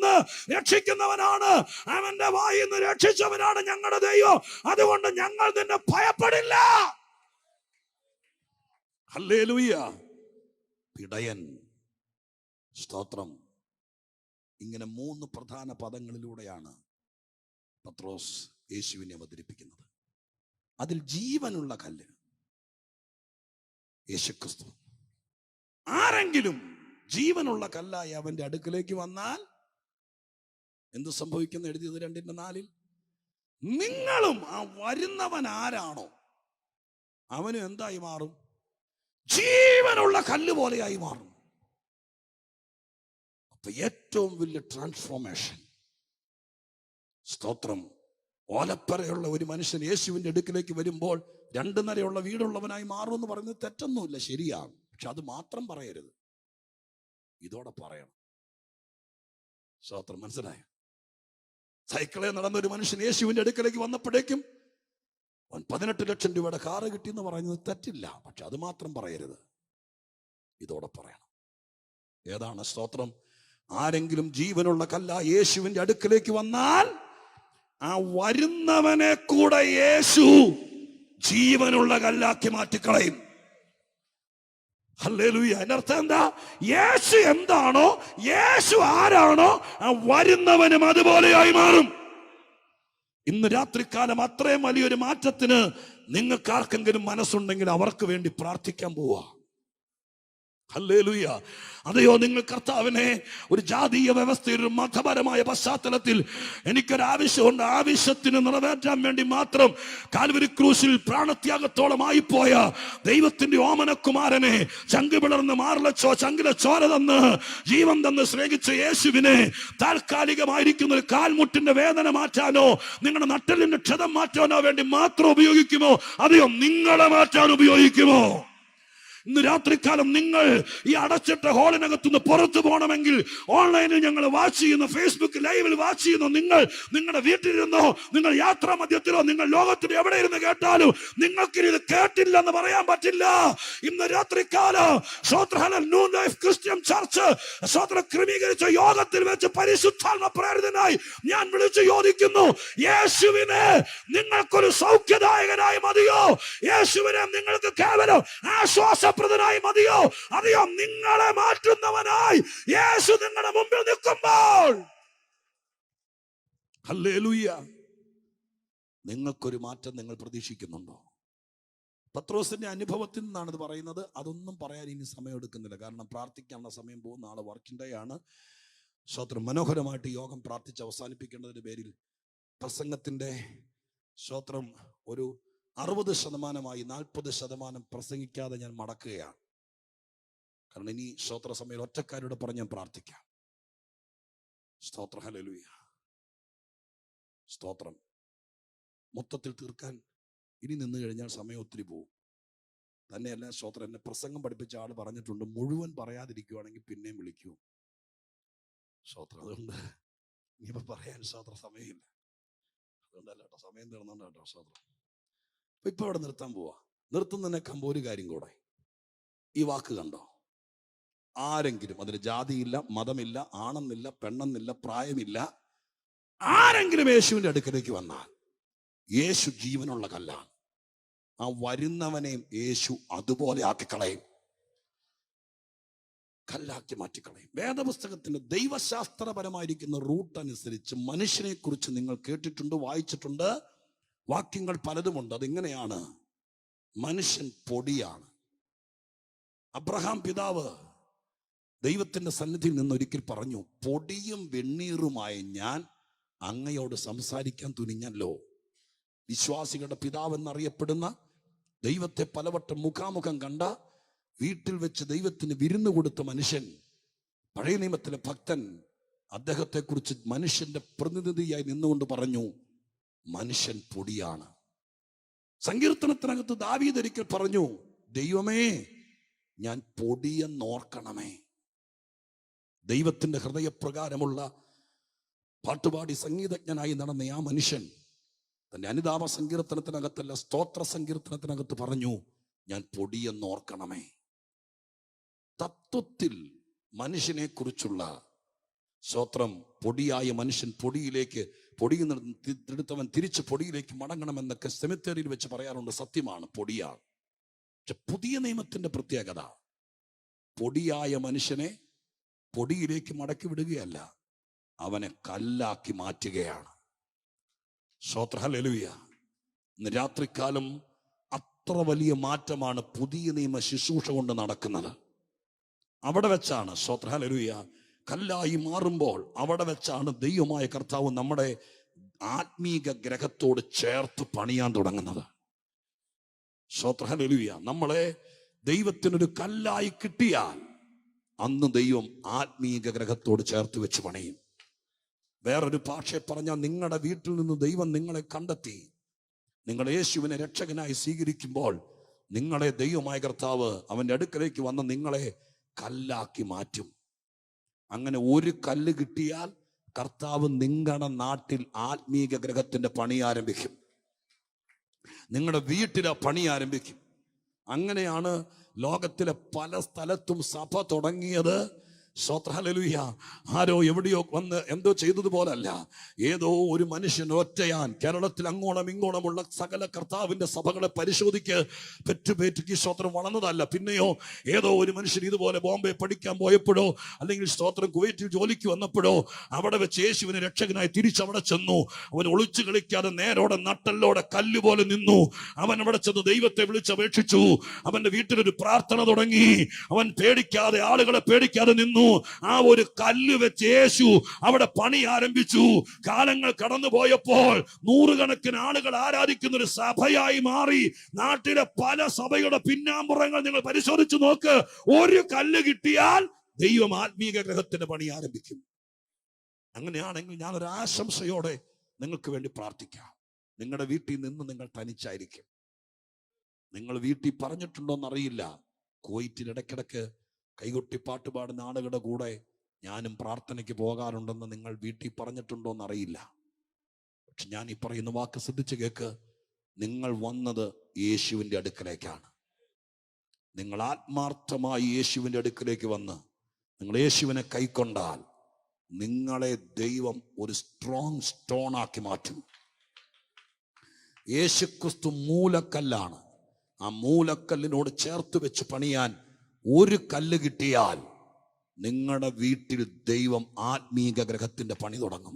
രക്ഷിക്കുന്നവനാണ്. അവന്റെ വായിൽ നിന്ന് രക്ഷിച്ചവനാണ് ഞങ്ങളുടെ ദൈവം. അതുകൊണ്ട് ഞങ്ങൾ നിന്നെ ഭയപ്പെടില്ല. ഹല്ലേലൂയ. ഇടയൻ. സ്തോത്രം. ഇങ്ങനെ 3 പ്രധാന പദങ്ങളിലൂടെയാണ് പത്രോസ് യേശുവിനെ അവതരിപ്പിക്കുന്നത്. അതിൽ ജീവനുള്ള കല്ല് യേശുക്രിസ്തു. ആരെങ്കിലും ജീവനുള്ള കല്ലായി അവന്റെ അടുക്കലേക്ക് വന്നാൽ എന്ത് സംഭവിക്കുന്നു? എഴുതിയത് 2:4. നിങ്ങളും ആ വരുന്നവൻ ആരാണോ അവനും എന്തായി മാറും? ജീവനുള്ള കല്ല് പോലെയായി മാറും. അപ്പൊ ഏറ്റവും വലിയ ട്രാൻസ്ഫോർമേഷൻ. സ്തോത്രം. ഓലപ്പറയുള്ള ഒരു മനുഷ്യൻ യേശുവിന്റെ അടുക്കിലേക്ക് വരുമ്പോൾ 2 നിലയുള്ള വീടുള്ളവനായി മാറുമെന്ന് പറയുന്നത് തെറ്റൊന്നുമില്ല, ശരിയാണ്. പക്ഷെ അത് മാത്രം പറയരുത്, ഇതോടെ പറയണം. സ്തോത്രം. മനസ്സിലായോ? സൈക്കിളിൽ നടന്നൊരു മനുഷ്യൻ യേശുവിന്റെ അടുക്കലേക്ക് വന്നപ്പോഴേക്കും അവൻ 18 ലക്ഷം രൂപയുടെ കാറ് കിട്ടിയെന്ന് പറയുന്നത് തെറ്റില്ല, പക്ഷെ അത് മാത്രം പറയരുത്, ഇതോടെ പറയണം. ഏതാണ്? സ്തോത്രം. ആരെങ്കിലും ജീവനുള്ള കല്ല യേശുവിന്റെ അടുക്കലേക്ക് വന്നാൽ ആ വരുന്നവനെ കൂടെ യേശു ജീവനുള്ള കല്ലാക്കി മാറ്റിക്കളയും. ഹല്ലേലൂയ. അതിനർത്ഥം എന്താ? യേശു എന്താണോ, യേശു ആരാണോ, ആ വരുന്നവനും അതുപോലെയായി മാറും. ഇന്ന് രാത്രികാലം അത്രയും വലിയൊരു മാറ്റത്തിന് നിങ്ങൾക്ക് ആർക്കെങ്കിലും മനസ്സുണ്ടെങ്കിൽ അവർക്ക് വേണ്ടി പ്രാർത്ഥിക്കാൻ പോവാ. ഹല്ലേലൂയ. അതെയോ, നിങ്ങൾ കർത്താവിനെ ഒരു ജാതീയ വ്യവസ്ഥയിൽ, ഒരു മതപരമായ പശ്ചാത്തലത്തിൽ എനിക്കൊരാവശ്യമുണ്ട്, ആവശ്യത്തിന് നിറവേറ്റാൻ വേണ്ടി മാത്രം കാൽവരി ക്രൂശിൽ പ്രാണത്യാഗത്തോളമായി പോയ ദൈവത്തിന്റെ ഓമനകുമാരനെ ചങ്ക് പിളർന്ന് മാറിലച്ചോ ചങ്കിലെ ചോര തന്ന് ജീവൻ തന്ന് സ്നേഹിച്ച യേശുവിനെ താൽക്കാലികമായിരിക്കുന്ന ഒരു കാൽമുട്ടിന്റെ വേദന മാറ്റാനോ നിങ്ങളുടെ നട്ടലിന്റെ ക്ഷതം മാറ്റാനോ വേണ്ടി മാത്രം ഉപയോഗിക്കുമോ? അതെയോ, നിങ്ങളെ മാറ്റാൻ ഉപയോഗിക്കുമോ? ഇന്ന് രാത്രികാലം നിങ്ങൾ ഈ അടച്ചിട്ട ഹോളിനകത്തുനിന്ന് പുറത്തു പോകണമെങ്കിൽ ഓൺലൈനിൽ ഞങ്ങൾ വാച്ച് ചെയ്യുന്ന, ഫേസ്ബുക്ക് ലൈവിൽ വാച്ച് ചെയ്യുന്ന നിങ്ങൾ നിങ്ങളുടെ വീട്ടിലിരുന്നോ, നിങ്ങൾ യാത്രാ മധ്യത്തിലോ, നിങ്ങൾ ലോകത്തിൽ എവിടെ ഇരുന്ന് കേട്ടാലും നിങ്ങൾക്ക് ഇത് കേട്ടില്ലെന്ന് പറയാൻ പറ്റില്ല. ഇന്ന് രാത്രികാലം ന്യൂ ലൈഫ് ക്രിസ്ത്യൻ ചർച്ച് ക്രമീകരിച്ച യോഗത്തിൽ വെച്ച് പരിശുദ്ധാത്മ പ്രേരിതനായി ഞാൻ വിളിച്ചു ചോദിക്കുന്നു, യേശുവിനെ നിങ്ങൾക്കൊരു സൗഖ്യദായകനായി മതിയോ? യേശുവിനെ നിങ്ങൾക്ക് കേവലം ആശ്വാസപ്രദനായി മതിയോ? അതെയോ, നിങ്ങളെ മാറ്റുന്നവനായി യേശു നിങ്ങളുടെ മുമ്പിൽ നിൽക്കുമ്പോൾ, ഹല്ലേലൂയ, നിങ്ങൾക്കൊരു മാറ്റം നിങ്ങൾ പ്രതീക്ഷിക്കുന്നുണ്ടോ? പത്രോസിന്റെ അനുഭവത്തിൽ നിന്നാണ് ഇത് പറയുന്നത്. അതൊന്നും പറയാൻ ഇനി സമയം എടുക്കുന്നില്ല, കാരണം പ്രാർത്ഥിക്കാനുള്ള സമയം പോകും. നാളെ വർക്കിംഗ് ഡേ ആണ്. സ്തോത്രം. മനോഹരമായിട്ട് യോഗം പ്രാർത്ഥിച്ച് അവസാനിപ്പിക്കേണ്ടതിന്റെ പേരിൽ പ്രസംഗത്തിന്റെ സ്തോത്രം ഒരു 60% 40% പ്രസംഗിക്കാതെ ഞാൻ മടക്കുകയാണ്. കാരണം ഇനി സ്തോത്ര സമയം ഒറ്റക്കാരോട് പറഞ്ഞ് ഞാൻ പ്രാർത്ഥിക്കാം. സ്തോത്രം. ഹല്ലേലൂയ. സ്തോത്രം. മൊത്തത്തിൽ തീർക്കാൻ ഇനി നിന്ന് കഴിഞ്ഞാൽ സമയം ഒത്തിരി പോകും. തന്നെയല്ല, സ്തോത്രം, എന്നെ പ്രസംഗം പഠിപ്പിച്ച ആൾ പറഞ്ഞിട്ടുണ്ട്, മുഴുവൻ പറയാതിരിക്കുവാണെങ്കിൽ പിന്നെയും വിളിക്കൂ. സ്തോത്രം. അതുകൊണ്ട് ഇനിയിപ്പോ പറയാൻ സ്തോത്ര സമയമില്ല. അതുകൊണ്ടല്ല കേട്ടോ, സമയം തീർന്നുണ്ട് കേട്ടോ. സ്തോത്രം. ഇപ്പൊ ഇവിടെ നിർത്താൻ പോവാ. നിർത്തുന്നതിനേക്കാൾ ഒരു കാര്യം കൂടെ. ഈ വാക്ക് കണ്ടോ? ആരെങ്കിലും, അതിന് ജാതിയില്ല, മതമില്ല, ആണെന്നില്ല, പെണ്ണെന്നില്ല, പ്രായമില്ല, ആരെങ്കിലും യേശുവിന്റെ അടുക്കലേക്ക് വന്നാൽ യേശു ജീവനുള്ള കല്ലാണ്. ആ വരുന്നവനെയും യേശു അതുപോലെ ആക്കിക്കളയും, കല്ലാക്കി മാറ്റിക്കളയും. വേദപുസ്തകത്തിന്റെ ദൈവശാസ്ത്രപരമായിരിക്കുന്ന റൂട്ട് അനുസരിച്ച് മനുഷ്യനെ കുറിച്ച് നിങ്ങൾ കേട്ടിട്ടുണ്ട്, വായിച്ചിട്ടുണ്ട്. വാക്യങ്ങൾ പലതുമുണ്ട്. അതിങ്ങനെയാണ്: മനുഷ്യൻ പൊടിയാണ്. അബ്രഹാം പിതാവ് ദൈവത്തിന്റെ സന്നിധിയിൽ നിന്ന് ഒരിക്കൽ പറഞ്ഞു, പൊടിയും വെണ്ണീറുമായ ഞാൻ അങ്ങയോട് സംസാരിക്കാൻ തുനിഞ്ഞല്ലോ. വിശ്വാസികളുടെ പിതാവെന്നറിയപ്പെടുന്ന, ദൈവത്തെ പലവട്ടം മുഖാമുഖം കണ്ട, വീട്ടിൽ വെച്ച് ദൈവത്തിന് വിരുന്ന് കൊടുത്ത മനുഷ്യൻ, പഴയ നിയമത്തിലെ ഭക്തൻ, അദ്ദേഹത്തെക്കുറിച്ച് മനുഷ്യന്റെ പ്രതിനിധിയായി നിന്നുകൊണ്ട് പറഞ്ഞു, മനുഷ്യൻ പൊടിയാണ്. സങ്കീർത്തനത്തിനകത്ത് ദാവീദ് ഒരിക്കൽ പറഞ്ഞു, ദൈവമേ ഞാൻ പൊടിയെന്നോർക്കണമേ. ദൈവത്തിന്റെ ഹൃദയപ്രകാരമുള്ള പാട്ടുപാടി സംഗീതജ്ഞനായി നടന്ന ആ മനുഷ്യൻ തന്റെ അനുതാപ സങ്കീർത്തനത്തിനകത്തല്ല, സ്തോത്ര സങ്കീർത്തനത്തിനകത്ത് പറഞ്ഞു, ഞാൻ പൊടിയെന്നോർക്കണമേ. തത്വത്തിൽ മനുഷ്യനെ കുറിച്ചുള്ള സ്തോത്രം, പൊടിയായ മനുഷ്യൻ പൊടിയിൽ നിന്ന് തിരിച്ച് പൊടിയിലേക്ക് മടങ്ങണമെന്നൊക്കെ സെമിത്തേരിയിൽ വെച്ച് പറയാറുണ്ട്. സത്യമാണ്, പൊടിയാണ്. പക്ഷെ പുതിയ നിയമത്തിന്റെ പ്രത്യേകത, പൊടിയായ മനുഷ്യനെ പൊടിയിലേക്ക് മടക്കി വിടുകയല്ല, അവനെ കല്ലാക്കി മാറ്റുകയാണ്. സ്തോത്രം, ഹല്ലേലൂയ. ഇന്ന് രാത്രികാലം അത്ര വലിയ മാറ്റമാണ് പുതിയ നിയമ ശുശ്രൂഷ കൊണ്ട് നടക്കുന്നത്. അവിടെ വെച്ചാണ്, സ്തോത്രം, ഹല്ലേലൂയ, കല്ലായി മാറുമ്പോൾ അവിടെ വെച്ചാണ് ദൈവമായ കർത്താവ് നമ്മുടെ ആത്മീക ഗ്രഹത്തോട് ചേർത്ത് പണിയാൻ തുടങ്ങുന്നത്. സ്തോത്രം, ഹല്ലേലൂയ. നമ്മളെ ദൈവത്തിനൊരു കല്ലായി കിട്ടിയാൽ അന്ന് ദൈവം ആത്മീക ഗ്രഹത്തോട് ചേർത്ത് വെച്ച് പണിയും. വേറൊരു ഭാഷയെ പറഞ്ഞാൽ, നിങ്ങളുടെ വീട്ടിൽ നിന്ന് ദൈവം നിങ്ങളെ കണ്ടെത്തി, നിങ്ങൾ യേശുവിനെ രക്ഷകനായി സ്വീകരിക്കുമ്പോൾ നിങ്ങളെ ദൈവമായ കർത്താവ് അവന്റെ അടുക്കലേക്ക് വന്ന് നിങ്ങളെ കല്ലാക്കി മാറ്റും. അങ്ങനെ ഒരു കല്ല് കിട്ടിയാൽ കർത്താവ് നിങ്ങളുടെ നാട്ടിൽ ആത്മീക ഗ്രഹത്തിന്റെ പണി ആരംഭിക്കും, നിങ്ങളുടെ വീട്ടിലെ പണി ആരംഭിക്കും. അങ്ങനെയാണ് ലോകത്തിലെ പല സ്ഥലത്തും സഭ തുടങ്ങിയത്. സ്തോത്രം, ഹല്ലേലൂയ. ആരോ എവിടെയോ വന്ന് എന്തോ ചെയ്തതുപോലല്ല. ഏതോ ഒരു മനുഷ്യൻ ഒറ്റയാൻ കേരളത്തിൽ അങ്ങോളം ഇങ്ങോളമുള്ള സകല കർത്താവിന്റെ സഭകളെ പരിശോധിക്ക് പെറ്റുപേറ്റുക്ക് സ്തോത്രം വളർന്നതല്ല. പിന്നെയോ ഏതോ ഒരു മനുഷ്യൻ ഇതുപോലെ ബോംബെ പഠിക്കാൻ പോയപ്പോഴോ അല്ലെങ്കിൽ സ്തോത്രം കുവൈറ്റിൽ ജോലിക്ക് വന്നപ്പോഴോ അവിടെ വെച്ച് യേശുവിനെ രക്ഷകനായി തിരിച്ചവിടെ ചെന്നു. അവൻ ഒളിച്ചു കളിക്കാതെ നേരോടെ നട്ടല്ലോടെ കല്ലുപോലെ നിന്നു. അവൻ അവിടെ ചെന്ന് ദൈവത്തെ വിളിച്ചപേക്ഷിച്ചു. അവന്റെ വീട്ടിലൊരു പ്രാർത്ഥന തുടങ്ങി. അവൻ പേടിക്കാതെ, ആളുകളെ പേടിക്കാതെ നിന്നു. ആ ഒരു കല്ല് വെച്ച് യേശു അവിടെ പണി ആരംഭിച്ചു. കാലങ്ങൾ കടന്നു പോയപ്പോൾ നൂറുകണക്കിന് ആളുകൾ ആരാധിക്കുന്ന ഒരു സഭയായി മാറി. നാട്ടിലെ പല സഭയുടെ പിന്നാമ്പുറങ്ങൾ നിങ്ങൾ പരിശോധിച്ചു നോക്ക്. ഒരു കല്ല് കിട്ടിയാൽ ദൈവം ആത്മീക ഗ്രഹത്തിന്റെ പണി ആരംഭിക്കും. അങ്ങനെയാണെങ്കിൽ ഞാനൊരു ആശംസയോടെ നിങ്ങൾക്ക് വേണ്ടി പ്രാർത്ഥിക്കാം. നിങ്ങളുടെ വീട്ടിൽ നിന്ന് നിങ്ങൾ തനിച്ചായിരിക്കും. നിങ്ങൾ വീട്ടിൽ പറഞ്ഞിട്ടുണ്ടോന്നറിയില്ല, കുവൈറ്റിൽ ഇടയ്ക്കിടയ്ക്ക് കൈകൊട്ടി പാട്ട് പാടുന്ന ആളുകളുടെ കൂടെ ഞാനും പ്രാർത്ഥനയ്ക്ക് പോകാറുണ്ടെന്ന് നിങ്ങൾ വീട്ടിൽ പറഞ്ഞിട്ടുണ്ടോന്നറിയില്ല. പക്ഷെ ഞാൻ ഈ പറയുന്ന വാക്ക് ശ്രദ്ധിച്ച് കേക്ക്. നിങ്ങൾ വന്നത് യേശുവിൻ്റെ അടുക്കലേക്കാണ്. നിങ്ങൾ ആത്മാർത്ഥമായി യേശുവിൻ്റെ അടുക്കലേക്ക് വന്ന് നിങ്ങൾ യേശുവിനെ കൈക്കൊണ്ടാൽ നിങ്ങളെ ദൈവം ഒരു സ്ട്രോങ് സ്റ്റോൺ ആക്കി മാറ്റും. യേശുക്രിസ്തു മൂലക്കല്ലാണ്. ആ മൂലക്കല്ലിനോട് ചേർത്ത് വെച്ച് പണിയാൻ ഒരു കല്ല് കിട്ടിയാൽ നിങ്ങളുടെ വീട്ടിൽ ദൈവം ആത്മീക ഗ്രഹത്തിന്റെ പണി തുടങ്ങും.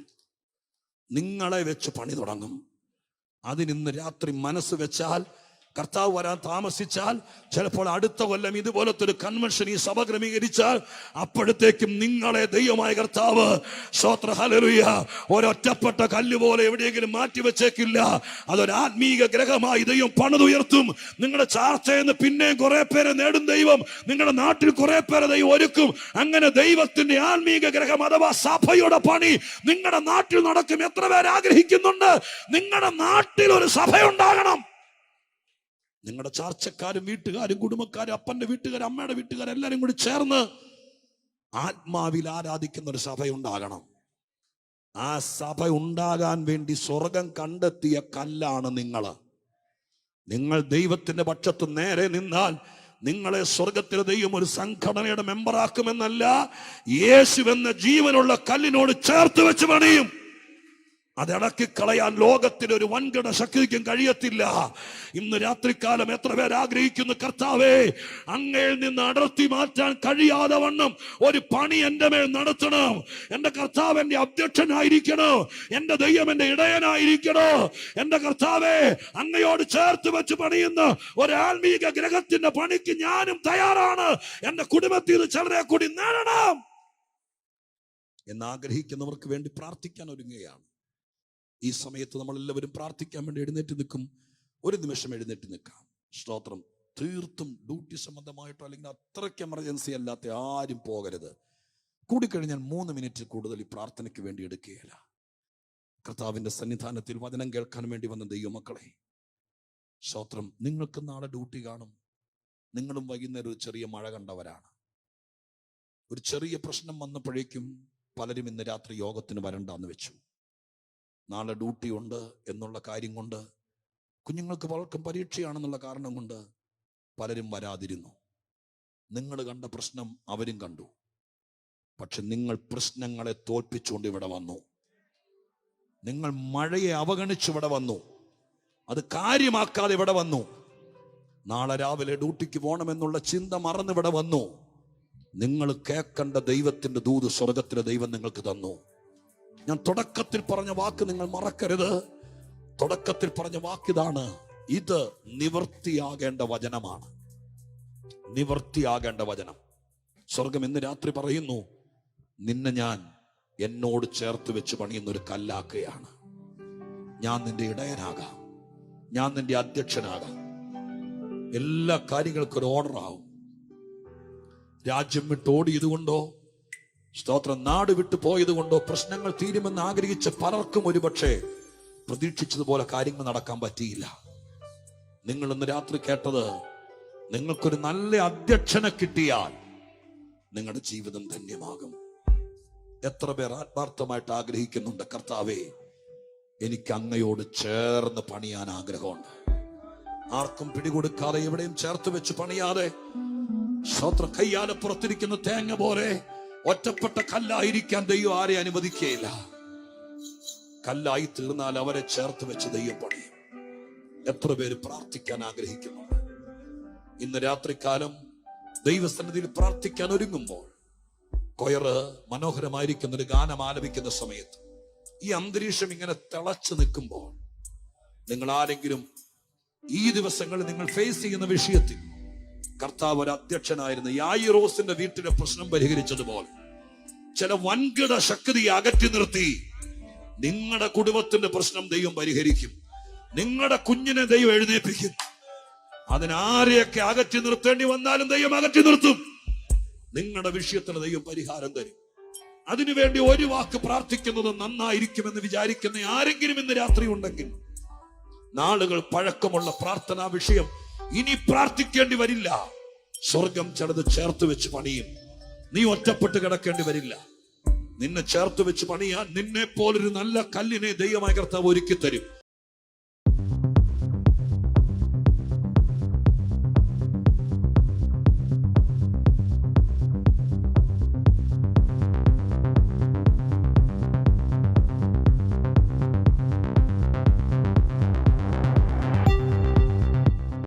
നിങ്ങളെ വെച്ച് പണി തുടങ്ങും. അതിനിന്ന് രാത്രി മനസ്സ് വെച്ചാൽ, കർത്താവ് വരാൻ താമസിച്ചാൽ, ചിലപ്പോൾ അടുത്ത കൊല്ലം ഇതുപോലത്തെ ഒരു കൺവെൻഷൻ ഈ സഭ ക്രമീകരിച്ചാൽ അപ്പോഴത്തേക്കും നിങ്ങളെ ദൈവമായ കർത്താവ്, സ്തോത്രം, ഹല്ലേലൂയ, ഒരൊറ്റപ്പെട്ട കല്ല് പോലെ എവിടെയെങ്കിലും മാറ്റിവെച്ചേക്കില്ല. അതൊരു ആത്മീക ഗ്രഹമായി ദൈവം പണിതുയർത്തും. നിങ്ങളുടെ ചാർച്ചയെന്ന് പിന്നെയും കുറെ പേരെ നേടും ദൈവം. നിങ്ങളുടെ നാട്ടിൽ കുറെ പേരെ ദൈവം ഒരുക്കും. അങ്ങനെ ദൈവത്തിന്റെ ആത്മീക ഗ്രഹം അഥവാ സഭയുടെ പണി നിങ്ങളുടെ നാട്ടിൽ നടക്കും. എത്ര പേര് ആഗ്രഹിക്കുന്നുണ്ട് നിങ്ങളുടെ നാട്ടിൽ ഒരു സഭയുണ്ടാകണം? നിങ്ങളുടെ ചാർച്ചക്കാരും വീട്ടുകാരും കുടുംബക്കാരും അപ്പന്റെ വീട്ടുകാരും അമ്മയുടെ വീട്ടുകാരും എല്ലാവരും കൂടി ചേർന്ന് ആത്മാവിൽ ആരാധിക്കുന്ന ഒരു സഭയുണ്ടാകണം. ആ സഭ ഉണ്ടാകാൻ വേണ്ടി സ്വർഗം കണ്ടെത്തിയ കല്ലാണ് നിങ്ങൾ. നിങ്ങൾ ദൈവത്തിന്റെ പക്ഷത്ത് നേരെ നിന്നാൽ നിങ്ങളെ സ്വർഗത്തിലെ ദൈവം ഒരു സംഘടനയുടെ മെമ്പറാക്കുമെന്നല്ല, യേശു എന്ന ജീവനുള്ള കല്ലിനോട് ചേർത്ത് വെച്ച് പണിയും. അതടക്കി കളയാൻ ലോകത്തിന് ഒരു വൻകിട ശക്തിക്കും കഴിയത്തില്ല. ഇന്ന് രാത്രികാലം എത്ര പേർ ആഗ്രഹിക്കുന്നു, കർത്താവേ അങ്ങയിൽ നിന്ന് അടർത്തി മാറ്റാൻ കഴിയാതെ വണ്ണം ഒരു പണി എന്റെ മേൽ നടത്തണം. എന്റെ കർത്താവ് എന്റെ അധ്യക്ഷനായിരിക്കണോ, എന്റെ ദൈവം എന്റെ ഇടയനായിരിക്കണോ. എന്റെ കർത്താവേ അങ്ങയോട് ചേർത്ത് വെച്ച് പണിയുന്ന ഒരു ആത്മീക ഗ്രഹത്തിന്റെ പണിക്ക് ഞാനും തയ്യാറാണ്. എന്റെ കുടുംബത്തിൽ നിന്ന് ചിലരെ കൂടി നേടണം എന്നാഗ്രഹിക്കുന്നവർക്ക് വേണ്ടി പ്രാർത്ഥിക്കാൻ ഒരുങ്ങുകയാണ്. ഈ സമയത്ത് നമ്മളെല്ലാവരും പ്രാർത്ഥിക്കാൻ വേണ്ടി എഴുന്നേറ്റ് നിൽക്കും. ഒരു നിമിഷം എഴുന്നേറ്റ് നിൽക്കാം. സ്തോത്രം. തീർത്തും ഡ്യൂട്ടി സംബന്ധമായിട്ടോ അല്ലെങ്കിൽ അത്രയ്ക്ക് എമർജൻസി അല്ലാത്ത ആരും പോകരുത്. കൂടിക്കഴിഞ്ഞാൽ 3 മിനിറ്റ് കൂടുതൽ ഈ പ്രാർത്ഥനയ്ക്ക് വേണ്ടി എടുക്കുകയില്ല. കർത്താവിന്റെ സന്നിധാനത്തിൽ വചനം കേൾക്കാൻ വേണ്ടി വന്ന ദൈവമക്കളെ, സ്തോത്രം. നിങ്ങൾക്ക് നാളെ ഡ്യൂട്ടി കാണും. നിങ്ങളും വൈകുന്നേരം ഒരു ചെറിയ മഴ കണ്ടവരാണ്. ഒരു ചെറിയ പ്രശ്നം വന്നപ്പോഴേക്കും പലരും ഇന്ന് രാത്രി യോഗത്തിന് വരണ്ടെന്ന് വെച്ചു. നാളെ ഡ്യൂട്ടി ഉണ്ട് എന്നുള്ള കാര്യം കൊണ്ട്, കുഞ്ഞുങ്ങൾക്ക് പലർക്കും പരീക്ഷയാണെന്നുള്ള കാരണം കൊണ്ട് പലരും വരാതിരുന്നു. നിങ്ങൾ കണ്ട പ്രശ്നം അവരും കണ്ടു. പക്ഷെ നിങ്ങൾ പ്രശ്നങ്ങളെ തോൽപ്പിച്ചുകൊണ്ട് ഇവിടെ വന്നു. നിങ്ങൾ മഴയെ അവഗണിച്ച് ഇവിടെ വന്നു. അത് കാര്യമാക്കാതെ ഇവിടെ വന്നു. നാളെ രാവിലെ ഡ്യൂട്ടിക്ക് പോകണമെന്നുള്ള ചിന്ത മറന്ന് ഇവിടെ വന്നു. നിങ്ങൾ കേൾക്കേണ്ട ദൈവത്തിന്റെ ദൂത് സ്വർഗത്തിലെ ദൈവം നിങ്ങൾക്ക് തന്നു. ഞാൻ തുടക്കത്തിൽ പറഞ്ഞ വാക്ക് നിങ്ങൾ മറക്കരുത്. തുടക്കത്തിൽ പറഞ്ഞ വാക്കിതാണ്, ഇത് നിവൃത്തിയാകേണ്ട വചനമാണ്. നിവൃത്തിയാകേണ്ട വചനം. സ്വർഗം ഇന്ന് രാത്രി പറയുന്നു, നിന്നെ ഞാൻ എന്നോട് ചേർത്ത് വെച്ച് പണിയുന്ന ഒരു കല്ലാക്കുകയാണ്. ഞാൻ നിന്റെ ഇടയനാകാം, ഞാൻ നിന്റെ അധ്യക്ഷനാകാം. എല്ലാ കാര്യങ്ങൾക്കും ഒരു ഓർഡർ ആവും. രാജ്യം വിട്ട് ഓടിയതുകൊണ്ടോ, സ്തോത്രം, നാട് വിട്ടു പോയത് കൊണ്ടോ പ്രശ്നങ്ങൾ തീരുമെന്ന് ആഗ്രഹിച്ച പലർക്കും ഒരുപക്ഷെ പ്രതീക്ഷിച്ചതുപോലെ കാര്യങ്ങൾ നടക്കാൻ പറ്റിയില്ല. നിങ്ങൾ ഇന്ന് രാത്രി കേട്ടത്, നിങ്ങൾക്കൊരു നല്ല അധ്യക്ഷനെ കിട്ടിയാൽ നിങ്ങളുടെ ജീവിതം ധന്യമാകും. എത്ര പേർ ആത്മാർത്ഥമായിട്ട് ആഗ്രഹിക്കുന്നുണ്ട്, കർത്താവേ എനിക്ക് അങ്ങയോട് ചേർന്ന് പണിയാൻ ആഗ്രഹമുണ്ട്. ആർക്കും പിടികൊടുക്കാതെ എവിടെയും ചേർത്ത് വെച്ച് പണിയാതെ, സ്തോത്ര, കയ്യാലെ പുറത്തിരിക്കുന്ന തേങ്ങ പോലെ ഒറ്റപ്പെട്ട കല്ലായിരിക്കാൻ ദൈവം ആരെ അനുവദിക്കുകയില്ല. കല്ലായി തീർന്നാൽ അവരെ ചേർത്ത് വെച്ച് ദൈവം പണിയും. എത്ര പേര് പ്രാർത്ഥിക്കാൻ ആഗ്രഹിക്കുന്നു? ഇന്ന് രാത്രികാലം ദൈവസന്നിധിയിൽ പ്രാർത്ഥിക്കാൻ ഒരുങ്ങുമ്പോൾ, കൊയറ് മനോഹരമായിരിക്കുന്ന ഒരു ഗാനം ആലപിക്കുന്ന സമയത്ത്, ഈ അന്തരീക്ഷം ഇങ്ങനെ തിളച്ചു നിൽക്കുമ്പോൾ, നിങ്ങൾ ആരെങ്കിലും ഈ ദിവസങ്ങളിൽ നിങ്ങൾ ഫേസ് ചെയ്യുന്ന വിഷയത്തിൽ കർത്താവ് ഒരു അധ്യക്ഷനായിരുന്ന യായിറോസിന്റെ വീട്ടിലെ പ്രശ്നം പരിഹരിച്ചതുപോലെ ചില വൻകിട ശക്തിയെ അകറ്റി നിർത്തി നിങ്ങളുടെ കുടുംബത്തിന്റെ പ്രശ്നം ദൈവം പരിഹരിക്കും. നിങ്ങളുടെ കുഞ്ഞിനെ ദൈവം എഴുന്നേൽപ്പിക്കും. അതിനാരെയൊക്കെ അകറ്റി നിർത്തേണ്ടി വന്നാലും ദൈവം അകറ്റി നിർത്തും. നിങ്ങളുടെ വിഷയത്തിന് ദൈവം പരിഹാരം തരും. അതിനുവേണ്ടി ഒരു വാക്ക് പ്രാർത്ഥിക്കുന്നത് നന്നായിരിക്കുമെന്ന് വിചാരിക്കുന്ന ആരെങ്കിലും ഇന്ന് രാത്രി ഉണ്ടെങ്കിൽ, നാളുകൾ പഴക്കമുള്ള പ്രാർത്ഥനാ വിഷയം ഇനി പ്രാർത്ഥിക്കേണ്ടി വരില്ല. സ്വർഗം ചിലത് ചേർത്ത് വെച്ച് പണിയും. നീ ഒറ്റപ്പെട്ട് കിടക്കേണ്ടി വരില്ല. നിന്നെ ചേർത്ത് വെച്ച് പണിയാൻ നിന്നെ പോലൊരു നല്ല കല്ലിനെ ദൈവമായ കർത്താവ് ഒരുക്കി തരും.